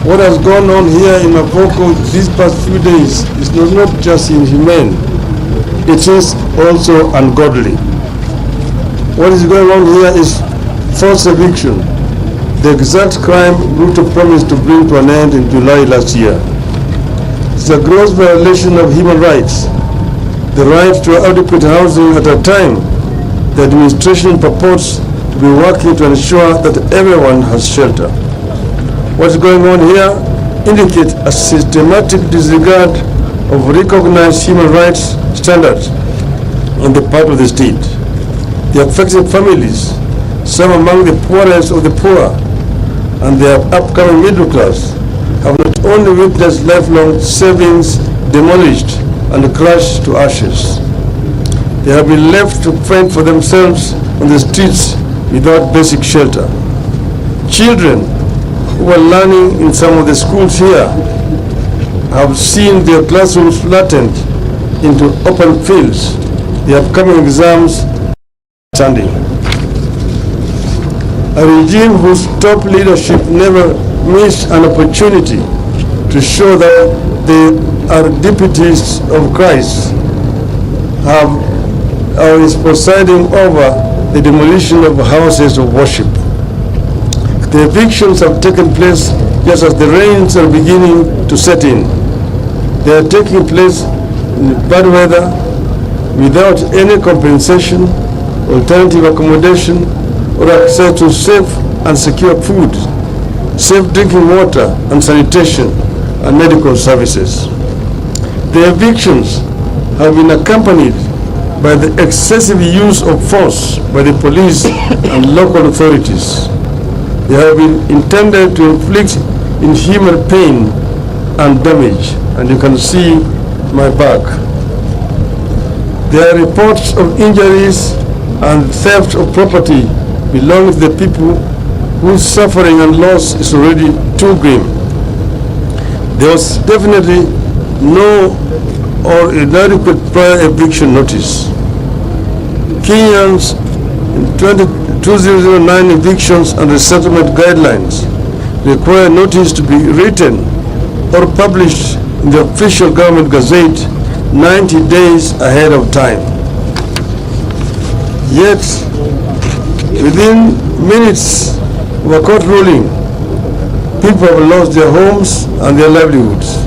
What has gone on here in Mavoko these past few days is not just inhumane, it is also ungodly. What is going on here is forced eviction, the exact crime Ruto promised to bring to an end in July last year. It's a gross violation of human rights, the right to adequate housing at a time the administration purports to be working to ensure that everyone has shelter. What's going on here indicates a systematic disregard of recognized human rights standards on the part of the state. The affected families, some among the poorest of the poor, and their upcoming middle class, have not only witnessed lifelong savings demolished and crushed to ashes, they have been left to fend for themselves on the streets without basic shelter. Children who are learning in some of the schools here have seen their classrooms flattened into open fields. The upcoming exams standing. A regime whose top leadership never missed an opportunity to show that they are deputies of Christ is presiding over the demolition of houses of worship. The evictions have taken place just as the rains are beginning to set in. They are taking place in bad weather without any compensation, alternative accommodation, or access to safe and secure food, safe drinking water and sanitation and medical services. The evictions have been accompanied by the excessive use of force by the police and local authorities. They have been intended to inflict inhuman pain and damage, and you can see my back. There are reports of injuries and theft of property belonging to the people whose suffering and loss is already too grim. There was definitely no or inadequate prior eviction notice. Kenyans in 2009 evictions and resettlement guidelines require notice to be written or published in the official government gazette 90 days ahead of time. Yet, within minutes of a court ruling, people have lost their homes and their livelihoods.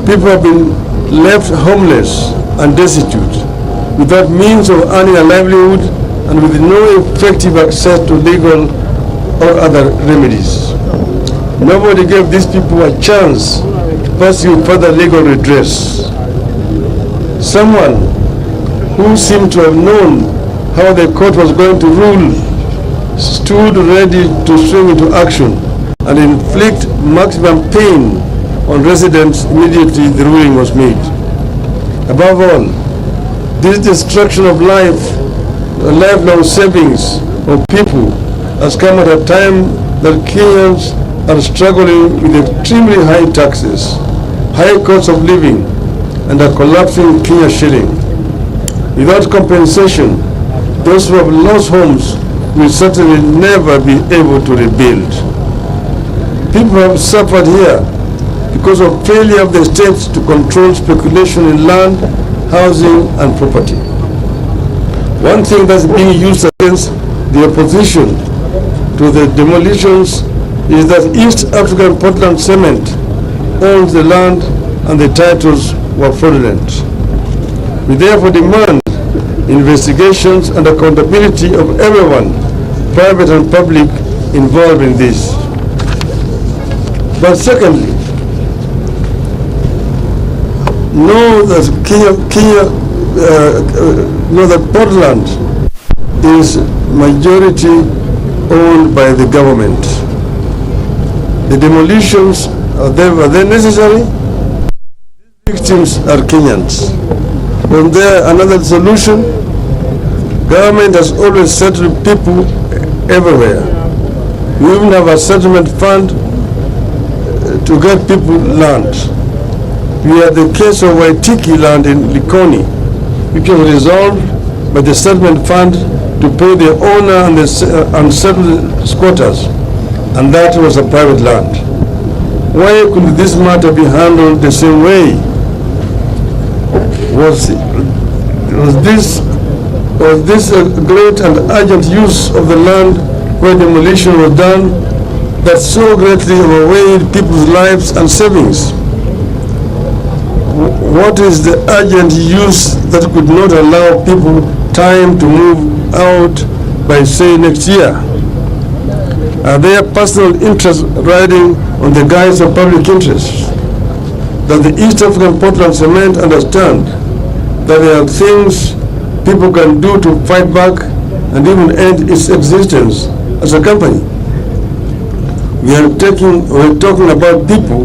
People have been left homeless and destitute, without means of earning a livelihood and with no effective access to legal or other remedies. Nobody gave these people a chance to pursue further legal redress. Someone who seemed to have known how the court was going to rule stood ready to swing into action and inflict maximum pain on residents immediately the ruling was made. Above all, this destruction of life, lifelong savings of people has come at a time that Kenyans are struggling with extremely high taxes, high cost of living, and a collapsing Kenya shilling. Without compensation, those who have lost homes will certainly never be able to rebuild. People have suffered here because of failure of the state to control speculation in land, housing, and property. One thing that's being used against the opposition to the demolitions is that East African Portland Cement owns the land and the titles were fraudulent. We therefore demand investigations and accountability of everyone, private and public, involved in this. But secondly, know that Portland is majority owned by the government. The demolitions, are they necessary? Victims are Kenyans. Was there another solution? Government has always settled people everywhere. We even have a settlement fund to get people land. We had the case of Waitiki land in Likoni, which was resolved by the settlement fund to pay the owner and the unsettled squatters, and that was a private land. Why could this matter be handled the same way? Was this a great and urgent use of the land where demolition was done that so greatly overweighed people's lives and savings? What is the urgent use that could not allow people time to move out by, say, next year? Are there personal interests riding on the guise of public interest? Does the East African Portland Cement understand that there are things people can do to fight back and even end its existence as a company? we're talking about people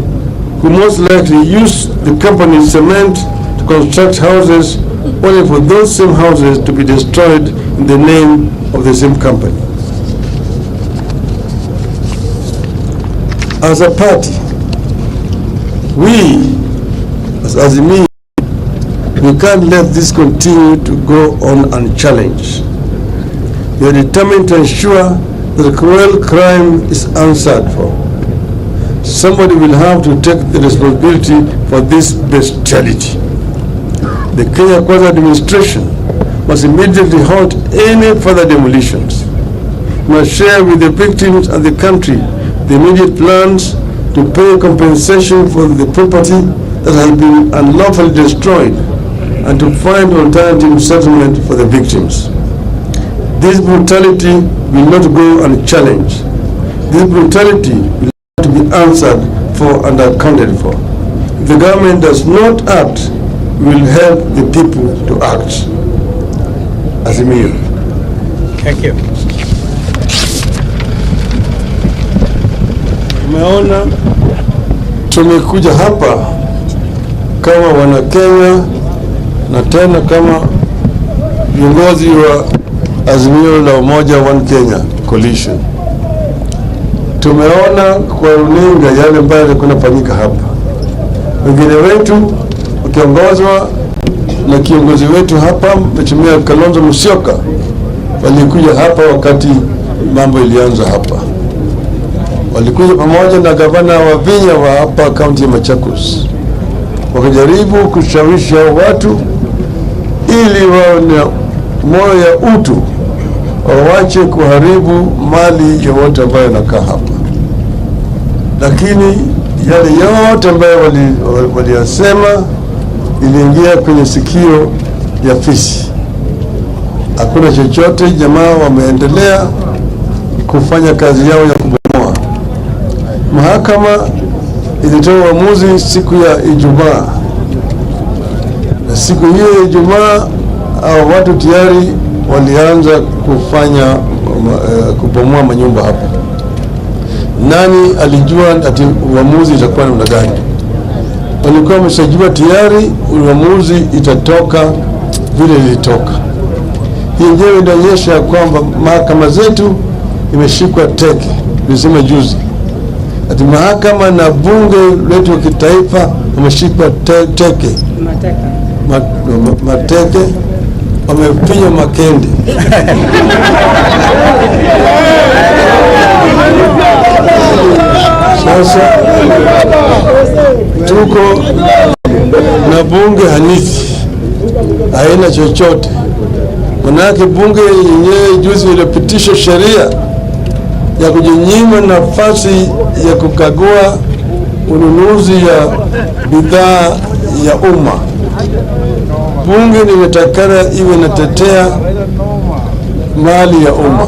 who most likely use the company's cement to construct houses, only for those same houses to be destroyed in the name of the same company. As a party, we, as Azimio, we can't let this continue to go on unchallenged. We are determined to ensure that the cruel crime is answered for. Somebody will have to take the responsibility for this bestiality. The Kenya Kwanza administration must immediately halt any further demolitions. Must share with the victims and the country the immediate plans to pay compensation for the property that has been unlawfully destroyed and to find alternative settlement for the victims. This brutality will not go unchallenged. This brutality will have to be answered for and accounted for. If the government does not act, we will help the people to act. Azimio. Thank you. Tumeona tumekuja hapa kama wana Kenya na tena kama viongozi wa Azimio la Umoja One Kenya Coalition. Tumeona kwa runinga yale ambayo yalikuwa yanafanyika hapa. Wengine wetu wakiongozwa na kiongozi wetu hapa Mheshimiwa Kalonzo Musyoka walikuja hapa wakati mambo ilianza hapa. Walikuja pamoja na gavana wa Vinya wa hapa kaunti ya Machakos. Wakajaribu kushawishi hao watu ili wawe na moyo ya utu, wawache kuharibu mali ya wote ambayo yanakaa hapa. Lakini yale yote ambayo waliyasema iliingia kwenye sikio ya fisi. Hakuna chochote, jamaa wameendelea kufanya kazi yao ya kubomoa. Mahakama ilitoa uamuzi siku ya Ijumaa. Na siku hiyo ya Ijumaa watu tayari walianza kufanya kubomoa manyumba hapa. Nani alijua ati uamuzi itakuwa namna gani? Walikuwa wameshajua tayari uamuzi itatoka vile ilitoka. Hii ndio inaonyesha kwamba mahakama zetu imeshikwa teke. Nilisema juzi ati mahakama na bunge letu wa kitaifa wameshikwa teke. Mateke wamepinya makende. Sasa tuko na bunge hanithi, haina chochote. Manake bunge yenyewe juzi ilipitisha sheria ya kujinyima nafasi ya kukagua ununuzi ya bidhaa ya umma. Bunge limetakana iwe inatetea mali ya umma,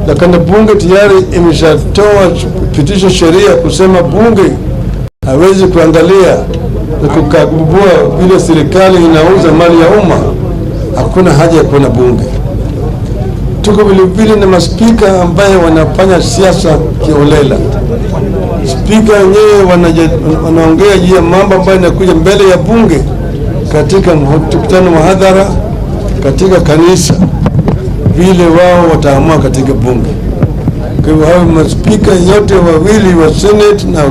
lakini bunge tayari imeshatoa pitisha sheria kusema bunge hawezi kuangalia na kukagua vile serikali inauza mali ya umma. Hakuna haja ya kuwa na bunge. Tuko vilevile na maspika ambaye wanafanya siasa kiolela. Spika wenyewe wanaongea juu ya mambo ambayo yanakuja mbele ya bunge katika mkutano wa hadhara katika kanisa, vile wao wataamua katika bunge. Kwa hivyo hao maspika yote wawili wa Senate na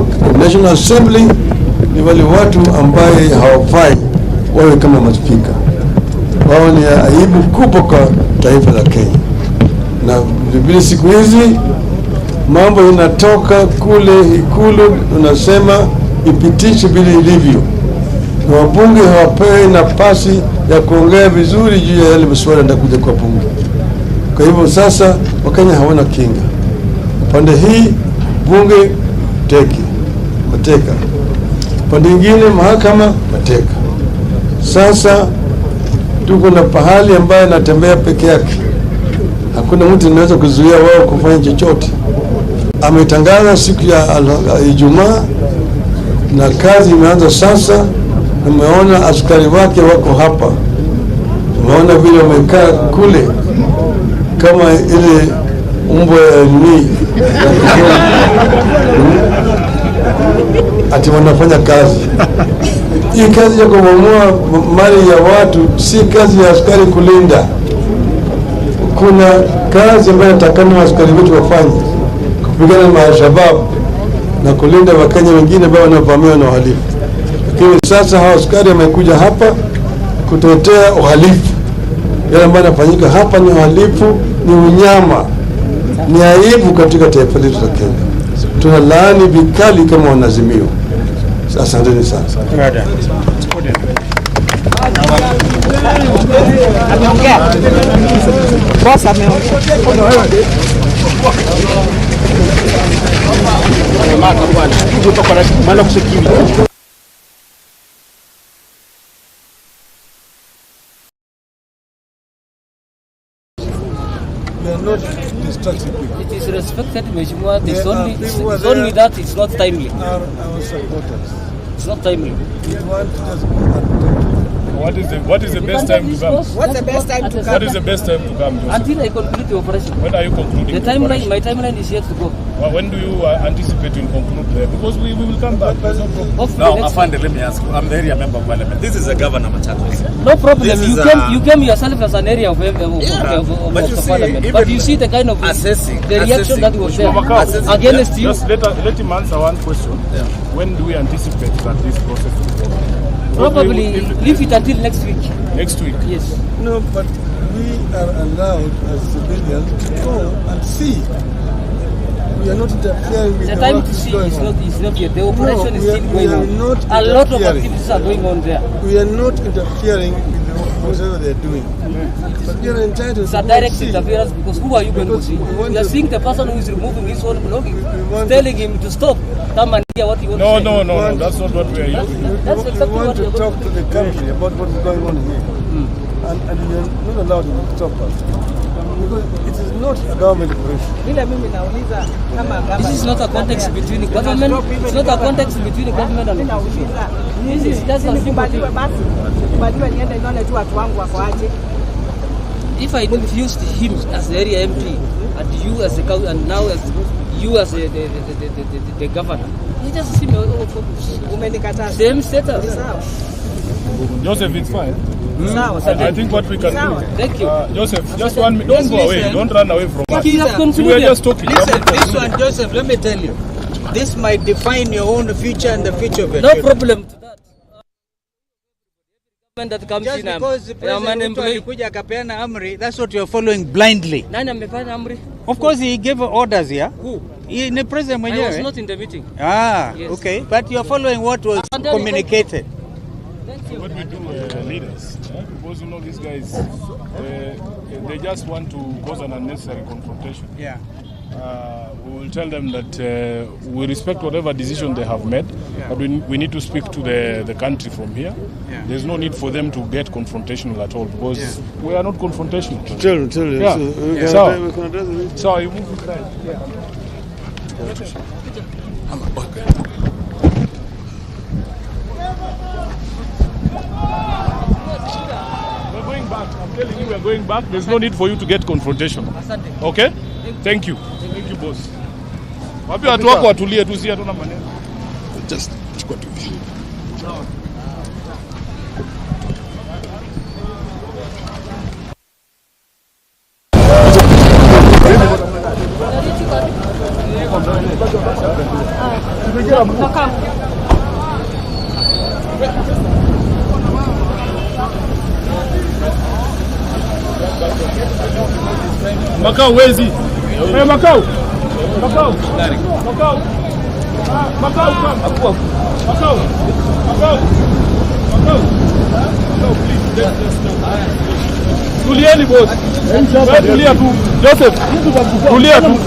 National Assembly ni wale watu ambaye hawafai wawe kama maspika. Wao ni aibu kubwa kwa taifa la Kenya. Na vile siku hizi mambo inatoka kule Ikulu, unasema ipitishe vile ilivyo, na wabunge hawapewi nafasi ya kuongea vizuri juu ya yale masuala yanayokuja kwa bunge. Kwa hivyo sasa Wakenya hawana kinga. Pande hii bunge mateka, pande nyingine mahakama mateka. Sasa tuko na pahali ambaye anatembea peke yake. Hakuna mtu anaweza kuzuia wao kufanya chochote. Ametangaza siku ya Ijumaa na kazi imeanza sasa. Umeona askari wake wako hapa. Umeona vile wamekaa kule kama ile umbo ni ati wanafanya kazi. Hii kazi ya kubomoa mali ya watu si kazi ya askari kulinda. Kuna kazi ambayo natakana askari wetu wafanye, kupigana na Al-Shabaab na kulinda Wakenya wengine ambao wanavamiwa na uhalifu. Lakini sasa hao askari wamekuja hapa kutetea uhalifu. Yale ambayo yanafanyika hapa ni uhalifu, ni unyama, ni aibu katika taifa letu la Kenya. Tunalaani vikali kama wanazimio. Asanteni sana. We are not destructive people. It is respected, Mheshimiwa. It's only that it's not timely. Our supporters. It's not timely. We want to just What is the best time to come? What's the best time to come? What is the best time to come, Joseph? Until I complete the operation. When are you concluding the timeline? My timeline is yet to go. Well, when do you anticipate to conclude there? Because we will come back. Now, Afande, let me ask you. I'm the area member of parliament. This is a governor Machakos. No problem. You came yourself as an area of the parliament. But you see the kind of the reaction that was there against you. Just let him answer one question. Yeah. When do we anticipate that this process will go? Probably leave it until next week. Next week? Yes. No, but we are allowed as civilians to go and see. We are not interfering with the time to see is not yet. The operation is still going on. A lot of activities are going on there. We are not interfering with whatever they are doing. But we are entitled to it's a direct interference because who are you going to see? You are seeing the person who is removing his own belongings, telling him to stop. Come and hear what he wants to say. No, that's not what we are using. That's exactly we want to talk to the country about what is going on here. And we are not allowed to stop us. Because it is not a government operation. This is not a context between the government. It's not a context between the government and the opposition. This is just a simple thing. If I refused him as the area MP and you as the council and now as you as the governor, it just seems same status. Joseph, it's fine. I think what we can do. Thank you. Joseph, just 1 minute. Don't go away. Don't run away from us. We are just talking. Listen, this one, Joseph, let me tell you. This might define your own future and the future of your children. No problem to that. That comes just in, because the president alikuja akapeana amri, that's what you're following blindly. Nani amepeana amri? Of course he gave orders here. Who? The president mwenyewe. I was not in the meeting. Yes. Okay. But you're following what was communicated. Thank you. What we do, leaders, because you know these guys, they just want to cause an unnecessary confrontation. Yeah. We will tell them that we respect whatever decision they have made, but we need to speak to the country from here. Yeah. There's no need for them to get confrontational at all, because we are not confrontational. Tell them. Yeah. So you move it right. Yeah. We're going back. I'm telling you, we're going back. There's no need for you to get confrontational. Okay? Thank you. Thank you, boss. Wapi watu wako watulie tu, si hatuna maneno. Just chukua tu. Makao wezi. Makao. Makao. Makao. Makao come. Makao. Makao. Makao, please. Tulieni boss. Tulia tu. Joseph. Tulia tu.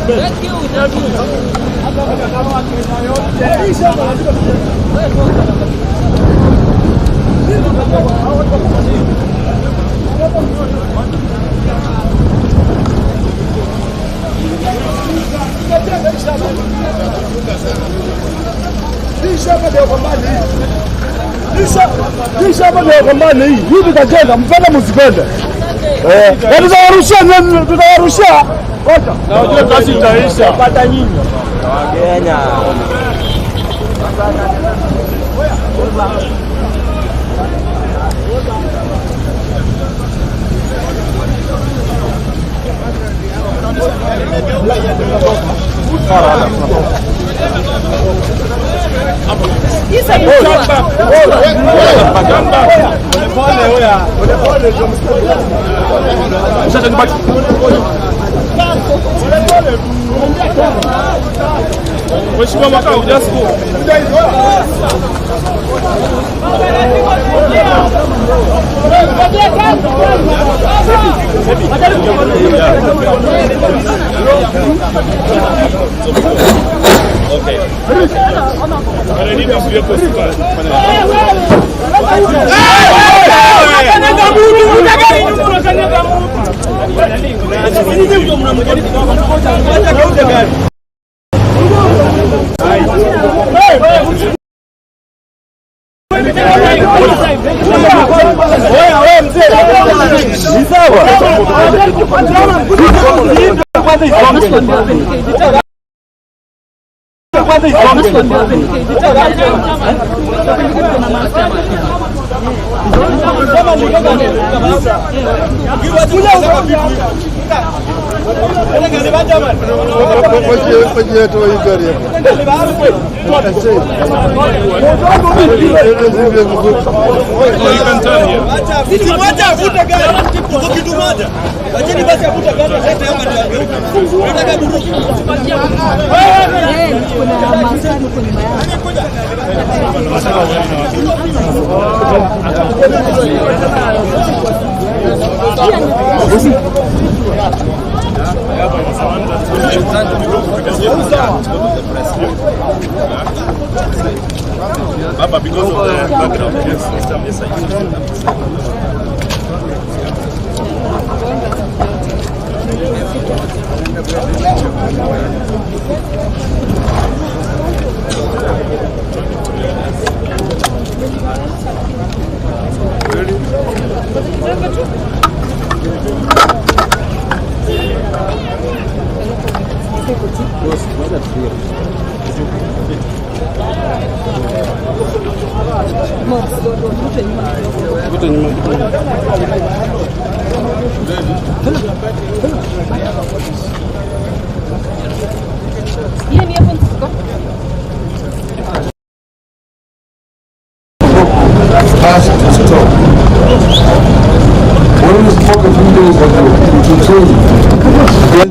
Tutawarushia Na unajua kazi itaisha. Pata nyinyi. Kenya. Mheshimiwa Makao, just go. Okay. But I need this vehicle to pass. Baba, because of the background,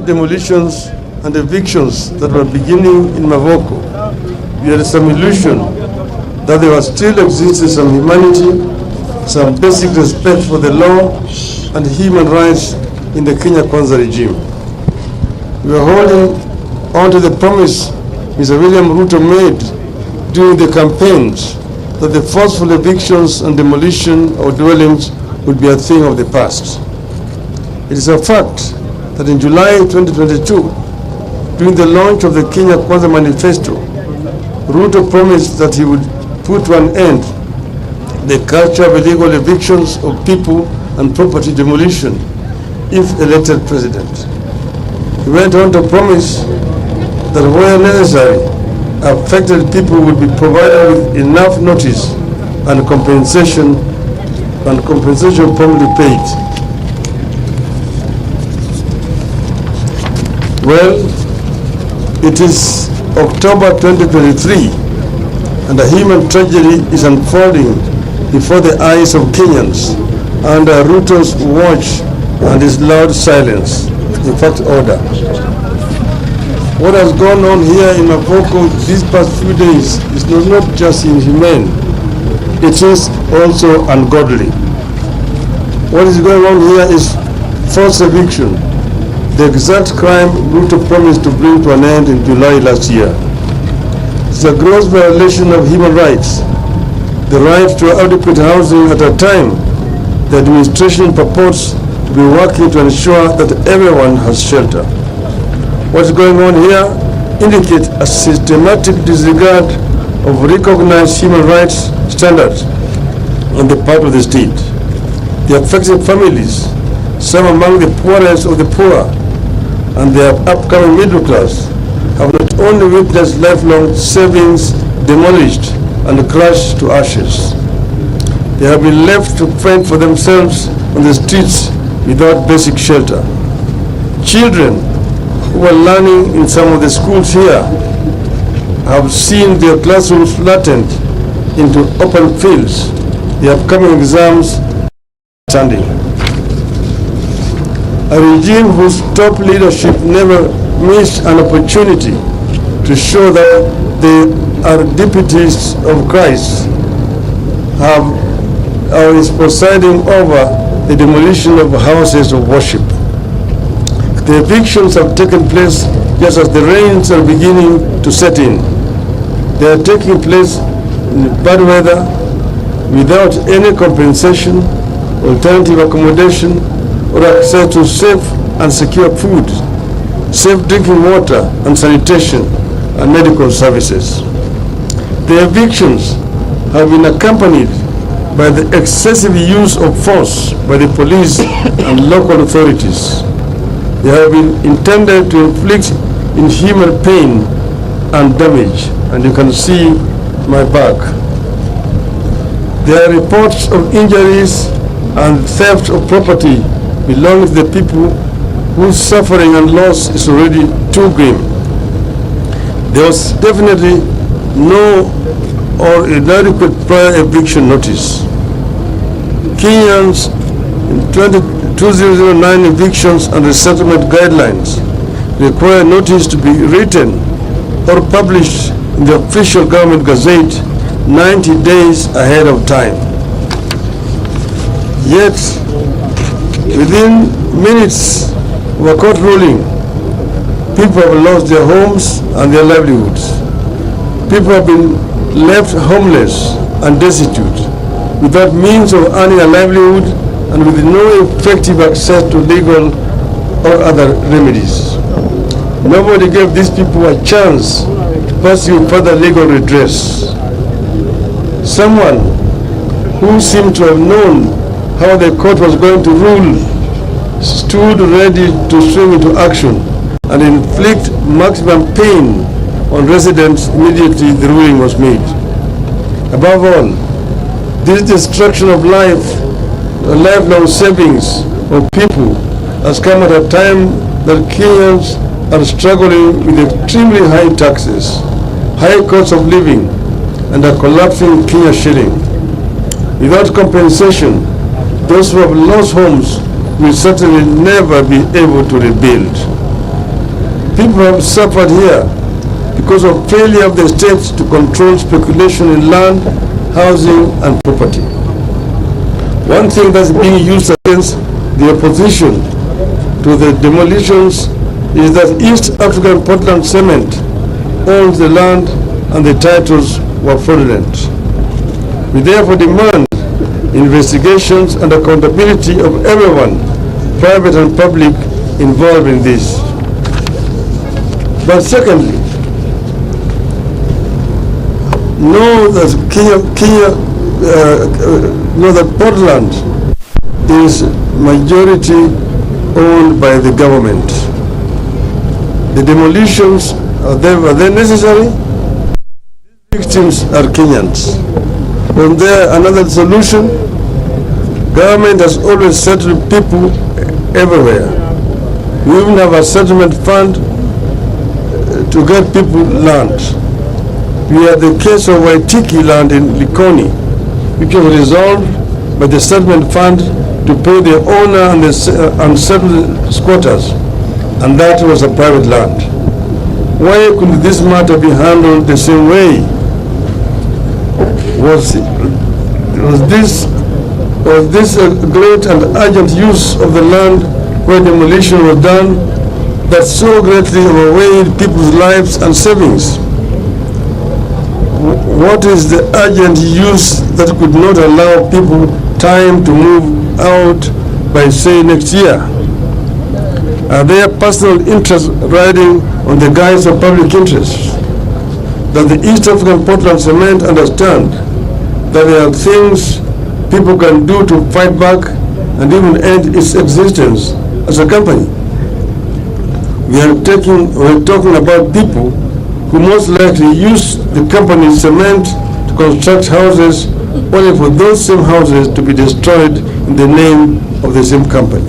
demolitions and evictions that were beginning in Mavoko, we had some illusion that there was still existed some humanity, some basic respect for the law and human rights in the Kenya Kwanza regime. We were holding on to the promise Mr. William Ruto made during the campaigns that the forceful evictions and demolition of dwellings would be a thing of the past. It is a fact that in July 2022, during the launch of the Kenya Kwanza Manifesto, Ruto promised that he would put to an end the culture of illegal evictions of people and property demolition if elected president. He went on to promise that where necessary, affected people would be provided with enough notice and compensation promptly paid. Well, it is October 2023 and a human tragedy is unfolding before the eyes of Kenyans under Ruto's watch and his loud silence, in fact order. What has gone on here in Mavoko these past few days is not just inhumane, it is also ungodly. What is going on here is forced eviction, the exact crime Ruto promised to bring to an end in July last year. It's a gross violation of human rights, the right to adequate housing at a time the administration purports to be working to ensure that everyone has shelter. What's going on here indicates a systematic disregard of recognized human rights standards on the part of the state. The affected families, some among the poorest of the poor, and their upcoming middle class have not only witnessed lifelong savings demolished and crushed to ashes, they have been left to fend for themselves on the streets without basic shelter. Children who are learning in some of the schools here have seen their classrooms flattened into open fields, the upcoming exams standing. A regime whose top leadership never missed an opportunity to show that they are deputies of Christ is presiding over the demolition of houses of worship. The evictions have taken place just as the rains are beginning to set in. They are taking place in bad weather without any compensation, alternative accommodation, or access to safe and secure food, safe drinking water and sanitation and medical services. The evictions have been accompanied by the excessive use of force by the police and local authorities. They have been intended to inflict inhuman pain and damage, and you can see my back. There are reports of injuries and theft of property belonging to the people whose suffering and loss is already too grim. There was definitely no or inadequate prior eviction notice. Kenyans in 2009 evictions and resettlement guidelines require notice to be written or published in the official government gazette 90 days ahead of time. Yet, within minutes of a court ruling, people have lost their homes and their livelihoods. People have been left homeless and destitute, without means of earning a livelihood and with no effective access to legal or other remedies. Nobody gave these people a chance to pursue further legal redress. Someone who seemed to have known how the court was going to rule stood ready to swing into action and inflict maximum pain on residents immediately the ruling was made. Above all, this destruction of life, lifelong savings of people has come at a time that Kenyans are struggling with extremely high taxes, high cost of living, and a collapsing Kenya shilling. Without compensation, those who have lost homes will certainly never be able to rebuild. People have suffered here because of failure of the state to control speculation in land, housing, and property. One thing that's being used against the opposition to the demolitions is that East African Portland Cement owns the land and the titles were fraudulent. We therefore demand investigations and accountability of everyone, private and public, involved in this. But secondly, know that Portland is majority owned by the government. The demolitions, are they necessary? Victims are Kenyans. Was there another solution? Government has always settled people everywhere. We even have a settlement fund to get people land. We had the case of Waitiki land in Likoni, which was resolved by the settlement fund to pay the owner and the unsettled squatters, and that was a private land. Why couldn't this matter be handled the same way? Was this a great and urgent use of the land where demolition was done that so greatly overweighed people's lives and savings? What is the urgent use that could not allow people time to move out by, say, next year? Are there personal interests riding on the guise of public interest? Does the East African Portland Cement understand that there are things people can do to fight back and even end its existence as a company? we're talking about people who most likely use the company's cement to construct houses, only for those same houses to be destroyed in the name of the same company.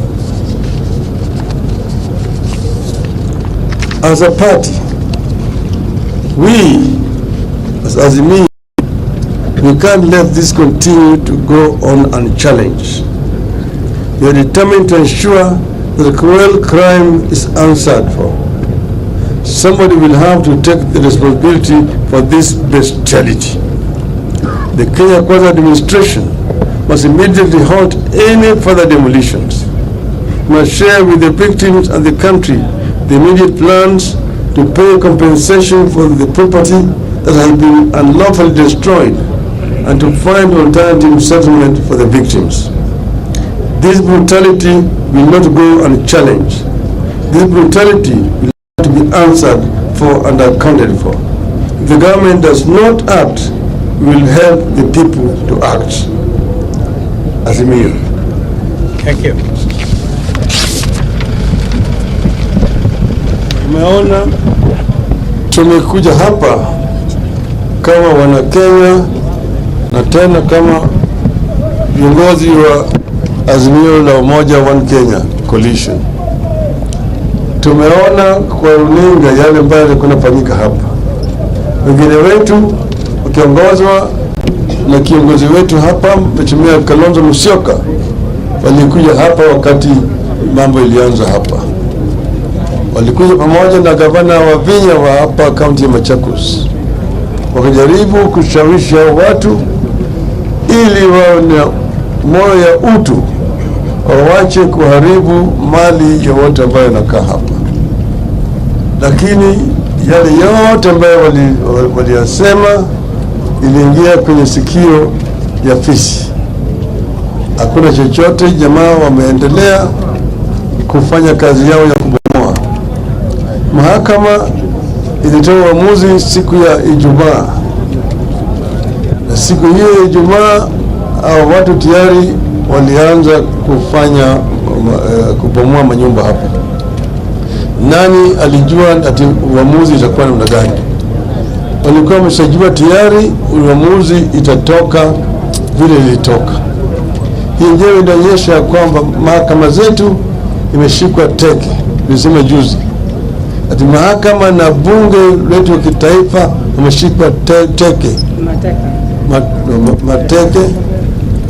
As a party, we, as Azimio, we can't let this continue to go on unchallenged. We are determined to ensure that cruel crime is answered for. Somebody will have to take the responsibility for this bestiality. The Kenya Kwanza administration must immediately halt any further demolitions. We must share with the victims and the country the immediate plans to pay compensation for the property that has been unlawfully destroyed and to find alternative settlement for the victims. This brutality will not go unchallenged. This brutality will have to be answered for and accounted for. If the government does not act, we will help the people to act. Azimio. Thank you. Tumeona tumekuja hapa kama wana Kenya na tena kama viongozi wa Azimio la Umoja One Kenya Coalition. Tumeona kwa runinga yale ambayo yalikuwa yanafanyika hapa. Wengine wetu wakiongozwa na kiongozi wetu hapa Mheshimiwa Kalonzo Musyoka walikuja hapa wakati mambo ilianza hapa. Walikuja pamoja na gavana wa Vinya wa hapa kaunti ya Machakos. Wakajaribu kushawishi watu ili wawe na moyo ya utu, wawache kuharibu mali ya wote ambayo wanakaa hapa. Lakini yale yote ambayo waliyasema iliingia kwenye sikio ya fisi. Hakuna chochote, jamaa wameendelea kufanya kazi yao ya kubomoa. Mahakama ilitoa uamuzi siku ya Ijumaa. Na siku hiyo ya Ijumaa watu tayari walianza kufanya kubomoa manyumba hapa. Nani alijua ati uamuzi itakuwa namna gani? Walikuwa wameshajua tayari uamuzi itatoka vile ilitoka. Hii ndio inaonyesha kwamba mahakama zetu imeshikwa teke. Nilisema juzi ati mahakama na bunge letu wa kitaifa wameshikwa teke. Mateke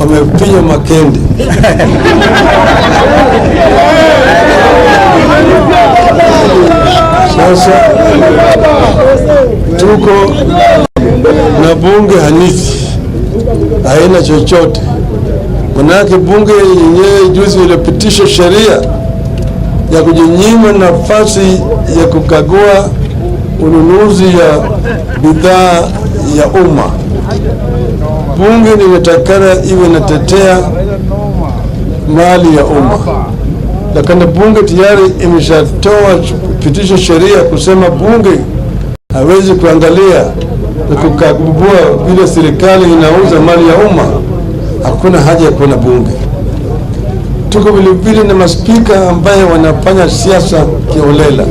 wamepinya makende. Sasa tuko na bunge hanithi, haina chochote. Manake bunge yenyewe juzi ilipitisha sheria ya kujinyima nafasi ya kukagua ununuzi ya bidhaa ya umma. Bunge linatakana iwe inatetea mali ya umma. Lakini bunge tayari imeshatoa pitisha sheria kusema bunge hawezi kuangalia na kukagua vile serikali inauza mali ya umma. Hakuna haja ya kuwa na bunge. Tuko vile na maspika ambaye wanafanya siasa kiolela.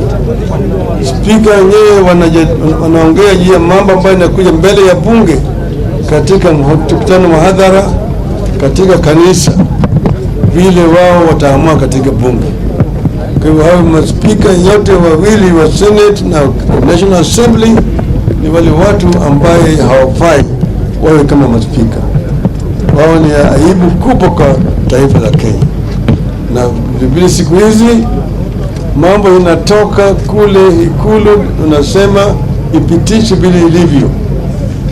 Spika wenyewe wanaongea juu ya mambo ambayo yanakuja mbele ya bunge katika mkutano wa hadhara katika kanisa, vile wao wataamua katika bunge. Kwa hivyo hao maspika yote wawili wa Senate na National Assembly ni wale watu ambaye hawafai wawe kama maspika. Wao ni aibu kubwa kwa taifa la Kenya. Na vile siku hizi mambo inatoka kule Ikulu, unasema ipitishe vile ilivyo.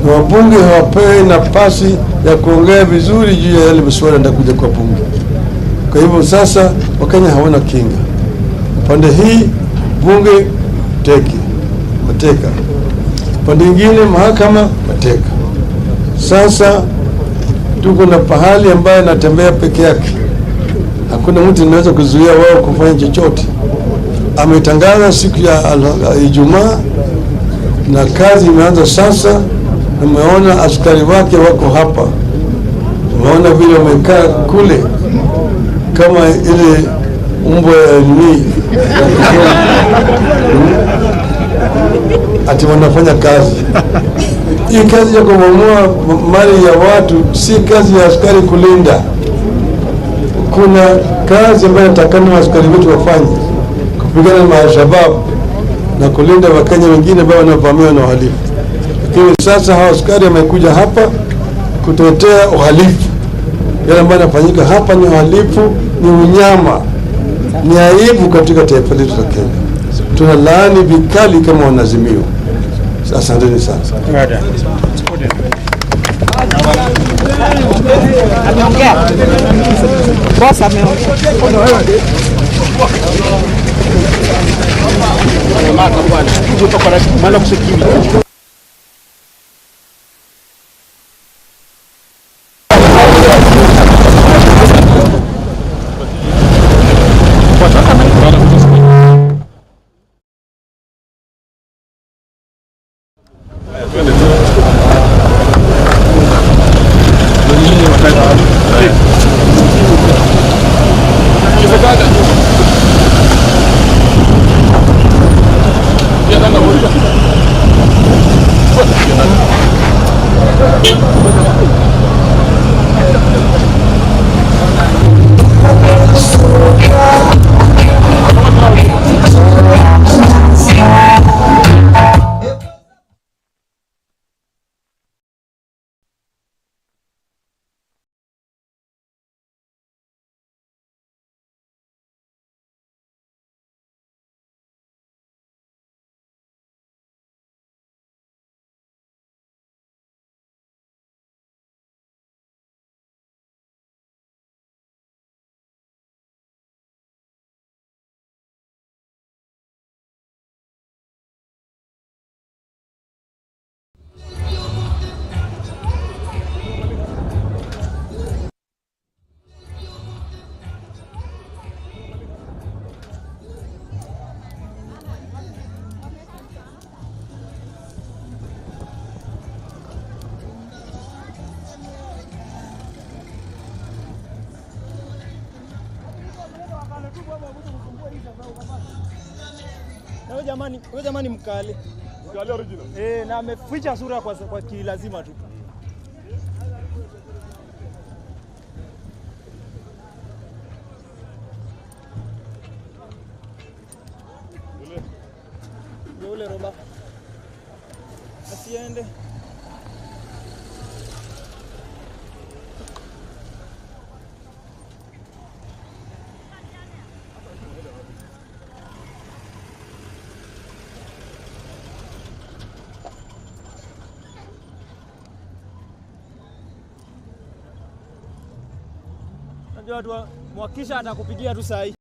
Na wabunge hawapewi nafasi ya kuongea vizuri juu ya yale masuala yanayokuja kwa bunge. Kwa hivyo sasa Wakenya hawana kinga. Pande hii bunge mateka. Pande nyingine mahakama mateka. Sasa tuko na pahali ambaye anatembea peke yake. Hakuna mtu anaweza kuzuia wao kufanya chochote. Ametangaza siku ya Ijumaa na kazi imeanza sasa. Umeona askari wake wako hapa. Umeona vile wamekaa kule kama ile umbo ni ati wanafanya kazi. Hii kazi ya kubomoa mali ya watu si kazi ya askari kulinda. Kuna kazi ambayo natakana askari wetu wafanye, kupigana na Al-Shabaab na kulinda Wakenya wengine ambao wanavamiwa na uhalifu. Lakini sasa hao askari wamekuja hapa kutetea uhalifu. Yale ambayo yanafanyika hapa ni uhalifu, ni unyama, ni aibu katika taifa letu la Kenya. Tunalaani vikali kama wanazimio. Asanteni sana. Wewe jamani mkali. Mkali original. Na ameficha sura kwa kilazima tu. Ule roba. Asiende. Najua mwakisha atakupigia tu saa hii.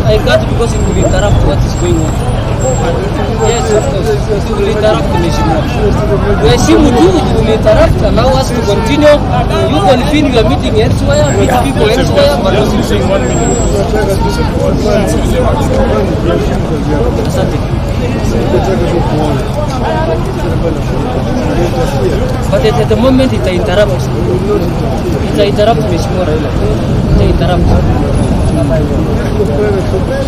I can't because it will interrupt what is going on. Yes, of course. It will interrupt the mission. We assume it will interrupt, allow us to continue. You convene your meeting elsewhere, meet people elsewhere. But But at the moment it interrupts. It interrupts Mheshimiwa Raila. It interrupts.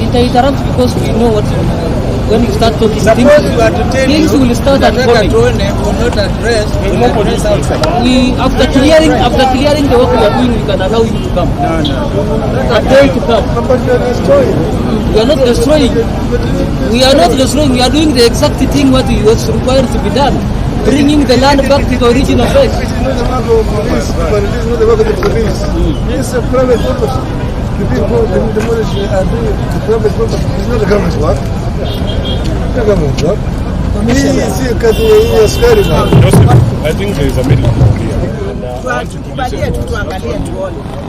It interrupts because we know what when you start talking, Suppose you are to tell things you will start that unfolding. will not address We after clearing the work we are doing, we can allow him to come. A day to come. But you are destroying. We are not destroying. We are not destroying. We are doing the exact thing what was required to be done. Bringing the land back to the original place. It is not the work of police, but it is not the work of the police. It's a private property. The people demolishing are doing the private property. It's not the government's work. It's not the government's work. I think there is a middle ground here.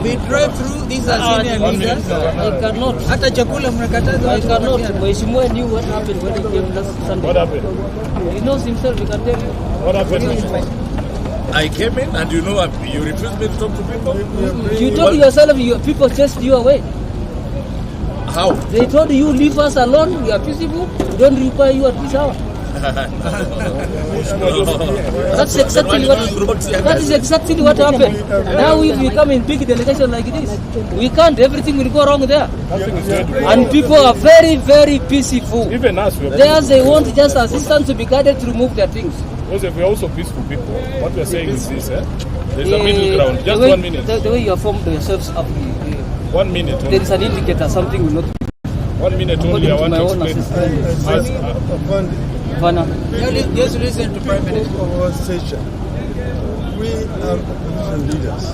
we drive through these are senior leaders. I cannot. Hata chakula mnakataza. I cannot. Mheshimiwa knew what happened when he came last Sunday. What happened? He knows himself. He can tell you. What happened? I came in and you refused me to talk to people. You told yourself people chased you away. How? They told you leave us alone. We are peaceful. We don't require you at this hour. That's exactly what happened. Now if we come in big delegation like this, we can't. Everything will go wrong there. And people are very, very peaceful. Even us, they want just assistance to be guided to remove their things. Because we are also peaceful people. What we are saying is this, there's a middle ground. Just 1 minute. The way you have formed yourselves up, 1 minute. There is an indicator something will not. 1 minute only. I want to explain. Just listen to Prime Minister. We are opposition leaders.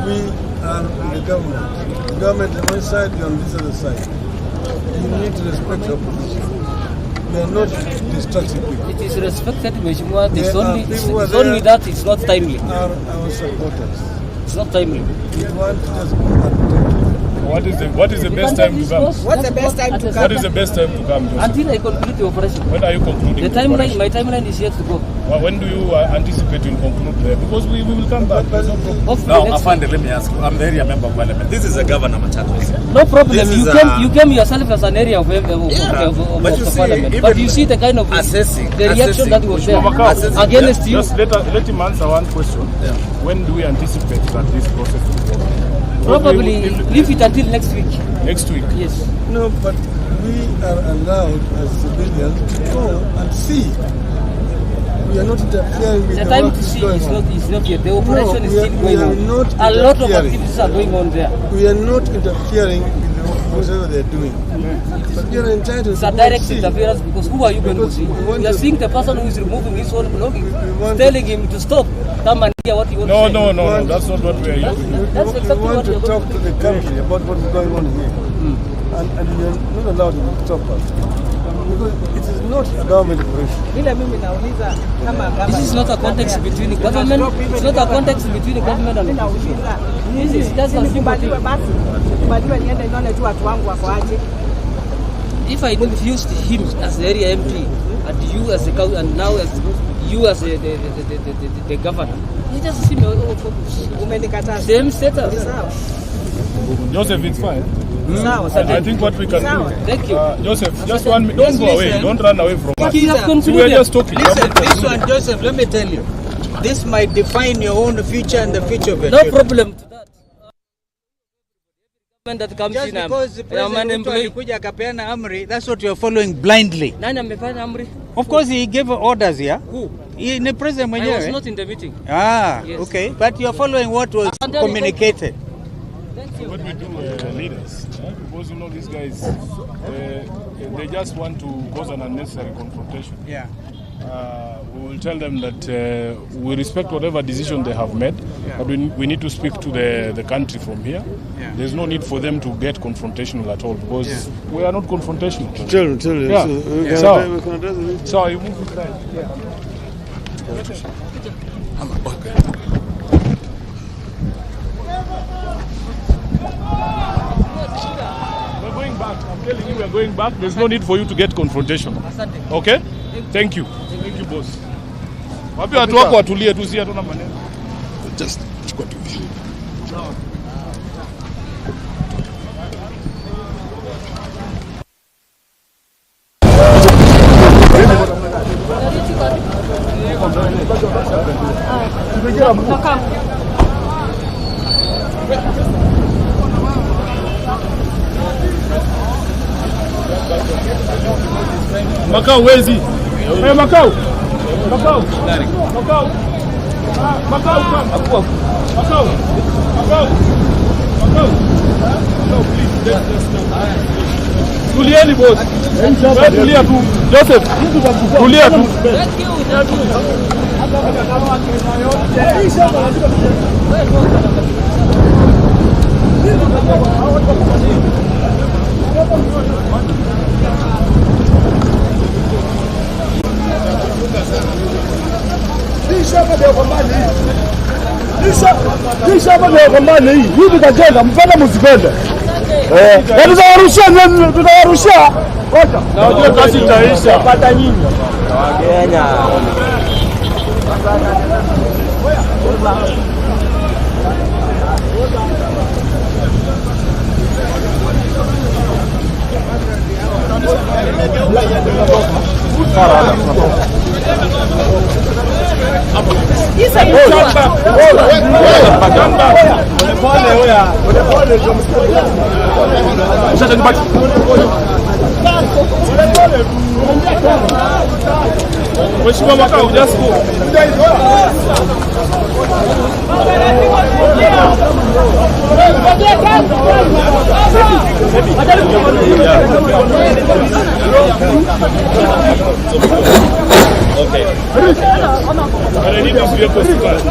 We are the government. The government on one side, we are on this other side. You need to respect the opposition. We are not destructive people. It is respected, Mheshimiwa. It's only that it's not timely. Are our supporters. It's not timely. We want to just go and talk to them. What is the best time to come? What's the best time to come? What is the best time to come, Joseph? Until I conclude the operation. When are you concluding the timeline? My timeline is yet to go. When do you anticipate you'll conclude there? Because we will come back. Now, Afande, let me ask you. I'm the area member of parliament. This is a governor Machakos. No problem. You came yourself as an area of the parliament. But you see the kind of the reaction that was there against you. Just let him answer one question. Yeah. When do we anticipate that this process will go? Probably leave it until next week. Next week? Yes. No, but we are allowed as civilians to go and see. We are not interfering with the time to see is not yet. The operation is still going on. A lot of activities are going on there. We are not interfering with whatever they are doing. But we are entitled it's a direct interference because who are you going to see? You are seeing the person who is removing his own belongings, telling him to stop. Come and hear what he wants to say. No, that's not what we are using. We want to talk to the country about what is going on here. And we are not allowed to stop us. Because it is not a government operation. This is not a context between the government. It's not a context between the government and the opposition. This is just a simple thing. If I refused him as the area MP and you as the council and now as you as the governor, you just see me same status. Joseph, it's fine. I think what we can do. Thank you. Joseph, just 1 minute. Don't go away. Don't run away from us. We are just talking. Listen, this one, Joseph, let me tell you. This might define your own future and the future of your children. No problem to that. That comes just in, because the president alikuja akapeana amri, that's what you're following blindly. Nani amefanya amri? Of course he gave orders here. Who? The president mwenyewe. I was not in the meeting. Yes. Okay. But you're following what was communicated. What we do, leaders, because you know these guys, they just want to cause an unnecessary confrontation. Yeah. We will tell them that we respect whatever decision they have made, but we need to speak to the country from here. Yeah. There's no need for them to get confrontational at all, because we are not confrontational. Tell them. Yeah. So you move it right. Yeah. We're going back. I'm telling you, we're going back. There's no need for you to get confrontational. Okay? Thank you. Thank you, boss. Wapi watu wako watulie tu, si hatuna maneno. Just chukua tu. Makao wezi. Makao. Makao. Makao. Makao. Makao. Makao. Please. Tulieni boss. Tulia tu. Joseph. Tulia tu. Tutawarushia. Na unajua kazi itaisha. Pata nyinyi. Kenya. Mheshimiwa Makao, just go. Okay. But I need this vehicle to pass.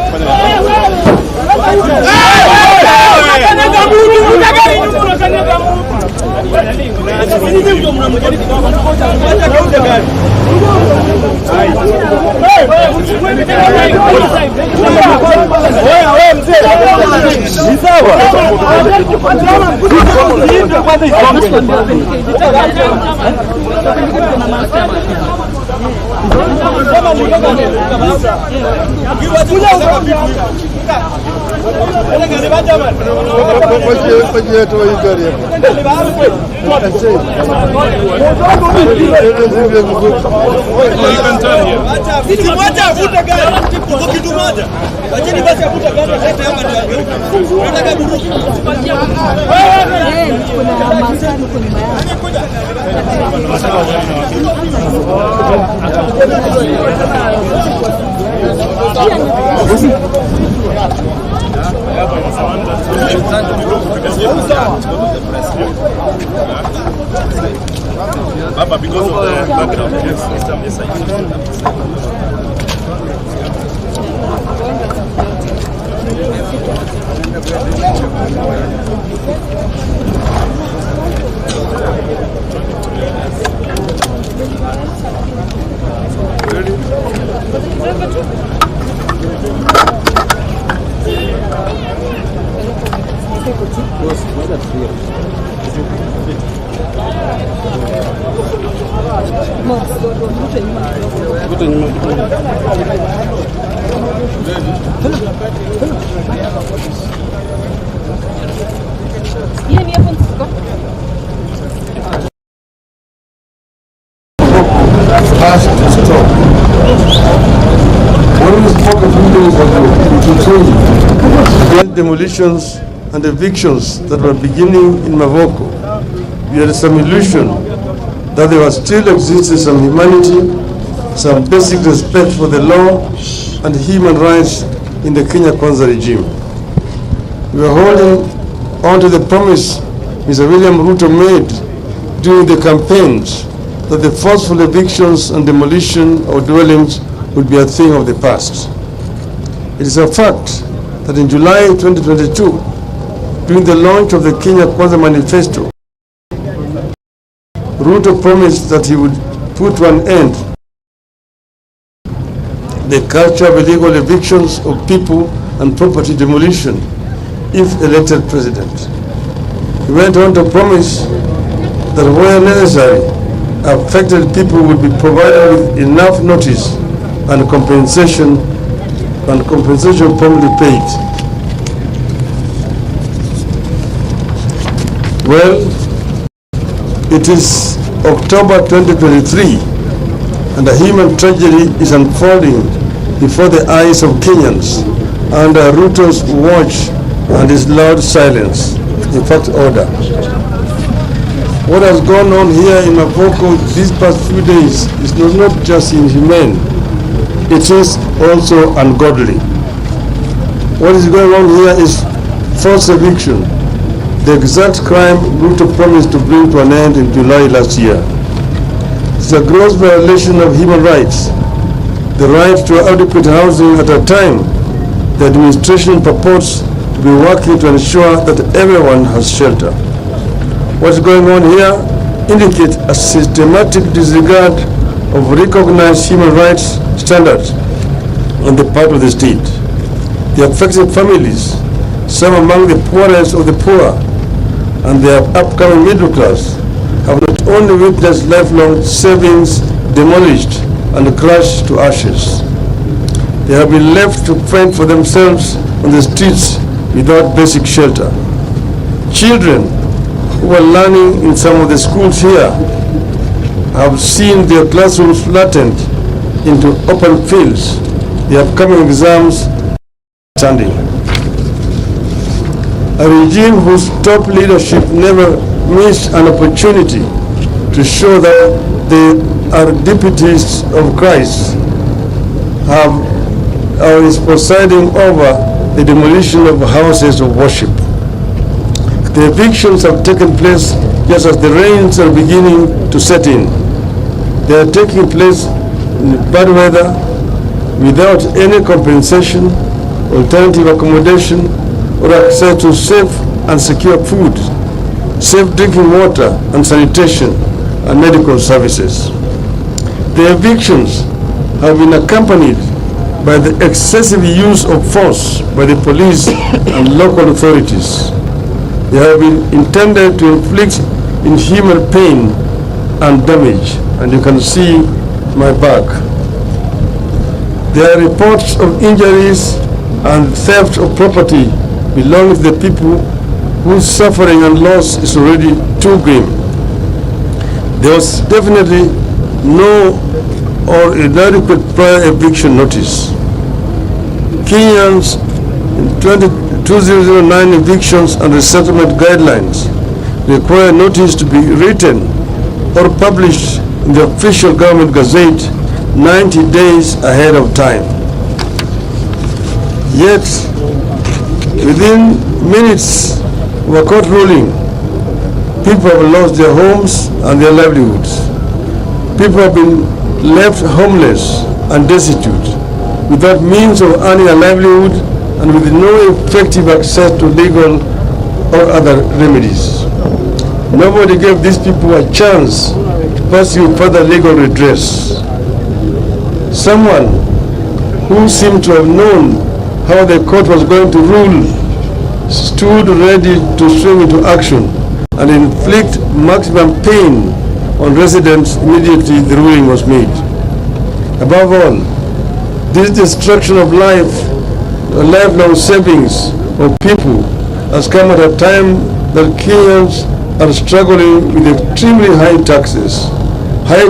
Baba, because of the background, yes, Mr. Demolitions and evictions that were beginning in Mavoko, we had some illusion that there was still existed some humanity, some basic respect for the law and human rights in the Kenya Kwanza regime. We were holding on to the promise Mr. William Ruto made during the campaigns that the forceful evictions and demolition of dwellings would be a thing of the past. It is a fact that in July 2022, during the launch of the Kenya Kwanza Manifesto, Ruto promised that he would put to an end the culture of illegal evictions of people and property demolition if elected president. He went on to promise that where necessary, affected people would be provided with enough notice and compensation promptly paid. Well, it is October 2023 and a human tragedy is unfolding before the eyes of Kenyans under Ruto's watch and his loud silence, in fact order. What has gone on here in Mavoko these past few days is not just inhumane, it is also ungodly. What is going on here is forced eviction, the exact crime Ruto promised to bring to an end in July last year. It's a gross violation of human rights, the right to adequate housing at a time the administration purports to be working to ensure that everyone has shelter. What's going on here indicates a systematic disregard of recognized human rights standards on the part of the state. The affected families, some among the poorest of the poor, and their upcoming middle class, have not only witnessed lifelong savings demolished and crushed to ashes, they have been left to fend for themselves on the streets without basic shelter. Children who are learning in some of the schools here have seen their classrooms flattened into open fields, the upcoming exams standing. A regime whose top leadership never missed an opportunity to show that they are deputies of Christ is presiding over the demolition of houses of worship. The evictions have taken place just as the rains are beginning to set in. They are taking place in bad weather without any compensation, alternative accommodation, or access to safe and secure food, safe drinking water and sanitation, and medical services. The evictions have been accompanied by the excessive use of force by the police and local authorities. They have been intended to inflict inhuman pain and damage, and you can see my back. There are reports of injuries and theft of property belonging to the people whose suffering and loss is already too grim. There was definitely no or inadequate prior eviction notice. Kenyans in 2009 evictions and resettlement guidelines require notice to be written or published in the official government gazette 90 days ahead of time. Yet, within minutes of a court ruling, people have lost their homes and their livelihoods. People have been left homeless and destitute, without means of earning a livelihood and with no effective access to legal or other remedies. Nobody gave these people a chance to pursue further legal redress. Someone who seemed to have known how the court was going to rule stood ready to swing into action and inflict maximum pain on residents immediately the ruling was made. Above all, this destruction of life, lifelong savings of people has come at a time that Kenyans are struggling with extremely high taxes, high